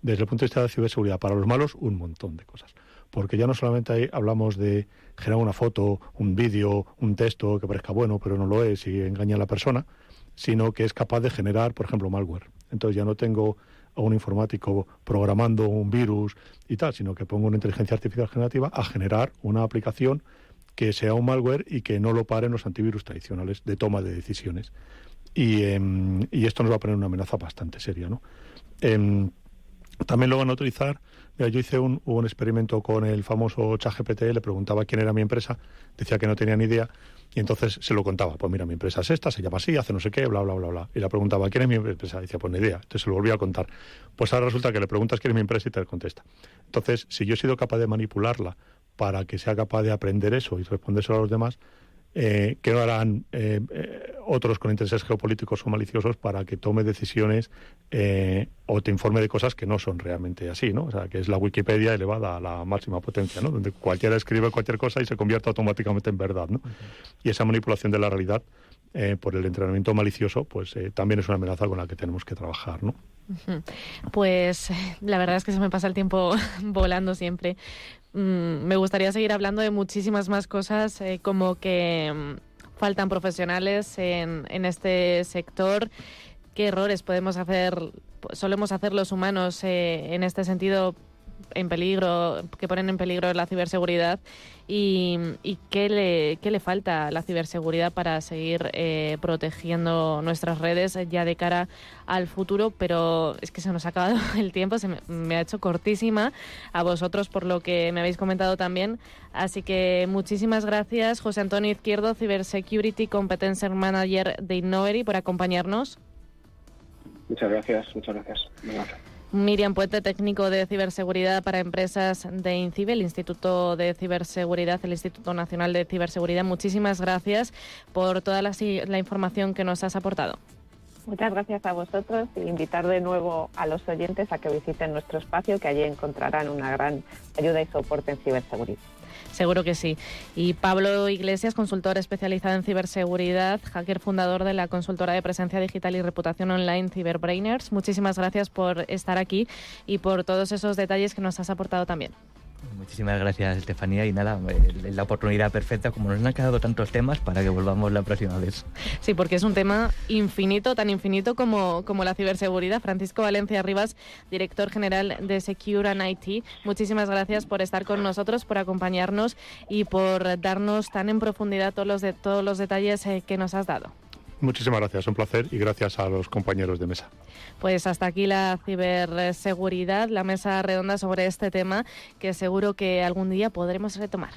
Desde el punto de vista de ciberseguridad, para los malos, un montón de cosas. Porque ya no solamente ahí hablamos de generar una foto, un vídeo, un texto que parezca bueno, pero no lo es y engaña a la persona, sino que es capaz de generar, por ejemplo, malware. Entonces ya no tengo a un informático programando un virus y tal, sino que pongo una inteligencia artificial generativa a generar una aplicación que sea un malware y que no lo paren los antivirus tradicionales de toma de decisiones. Y esto nos va a poner una amenaza bastante seria, ¿no? También lo van a utilizar. Mira, yo hice un experimento con el famoso ChatGPT, le preguntaba quién era mi empresa, decía que no tenía ni idea, y entonces se lo contaba. Pues mira, mi empresa es esta, se llama así, hace no sé qué, bla, bla, bla, bla. Y le preguntaba, ¿quién es mi empresa? Decía, pues ni idea. Entonces se lo volvía a contar. Pues ahora resulta que le preguntas quién es mi empresa y te contesta. Entonces, si yo he sido capaz de manipularla para que sea capaz de aprender eso y respondérselo a los demás, ¿qué no harán otros con intereses geopolíticos o maliciosos para que tome decisiones o te informe de cosas que no son realmente así, ¿no? O sea, que es la Wikipedia elevada a la máxima potencia, ¿no? Donde cualquiera escribe cualquier cosa y se convierte automáticamente en verdad, ¿no? Uh-huh. Y esa manipulación de la realidad por el entrenamiento malicioso, pues también es una amenaza con la que tenemos que trabajar, ¿no? Uh-huh. Pues la verdad es que se me pasa el tiempo volando siempre. Me gustaría seguir hablando de muchísimas más cosas, como que faltan profesionales en este sector. ¿Qué errores solemos hacer los humanos en este sentido, que ponen en peligro la ciberseguridad? ¿Y qué le falta a la ciberseguridad para seguir protegiendo nuestras redes ya de cara al futuro? Pero es que se nos ha acabado el tiempo, me ha hecho cortísima, a vosotros por lo que me habéis comentado también. Así que muchísimas gracias, José Antonio Izquierdo, Cybersecurity Competence Manager de Innovery, por acompañarnos. Muchas gracias. Miriam Puente, técnico de ciberseguridad para empresas de INCIBE, el Instituto de Ciberseguridad, el Instituto Nacional de Ciberseguridad. Muchísimas gracias por toda la información que nos has aportado. Muchas gracias a vosotros y invitar de nuevo a los oyentes a que visiten nuestro espacio, que allí encontrarán una gran ayuda y soporte en ciberseguridad. Seguro que sí. Y Pablo Iglesias, consultor especializado en ciberseguridad, hacker fundador de la consultora de presencia digital y reputación online Cyberbrainers. Muchísimas gracias por estar aquí y por todos esos detalles que nos has aportado también. Muchísimas gracias, Estefanía, y nada, la oportunidad perfecta, como nos han quedado tantos temas, para que volvamos la próxima vez. Sí, porque es un tema infinito, tan infinito como la ciberseguridad. Francisco Valencia Rivas, director general de Secure and IT, muchísimas gracias por estar con nosotros, por acompañarnos y por darnos tan en profundidad todos los detalles que nos has dado. Muchísimas gracias, un placer, y gracias a los compañeros de mesa. Pues hasta aquí la ciberseguridad, la mesa redonda sobre este tema que seguro que algún día podremos retomar.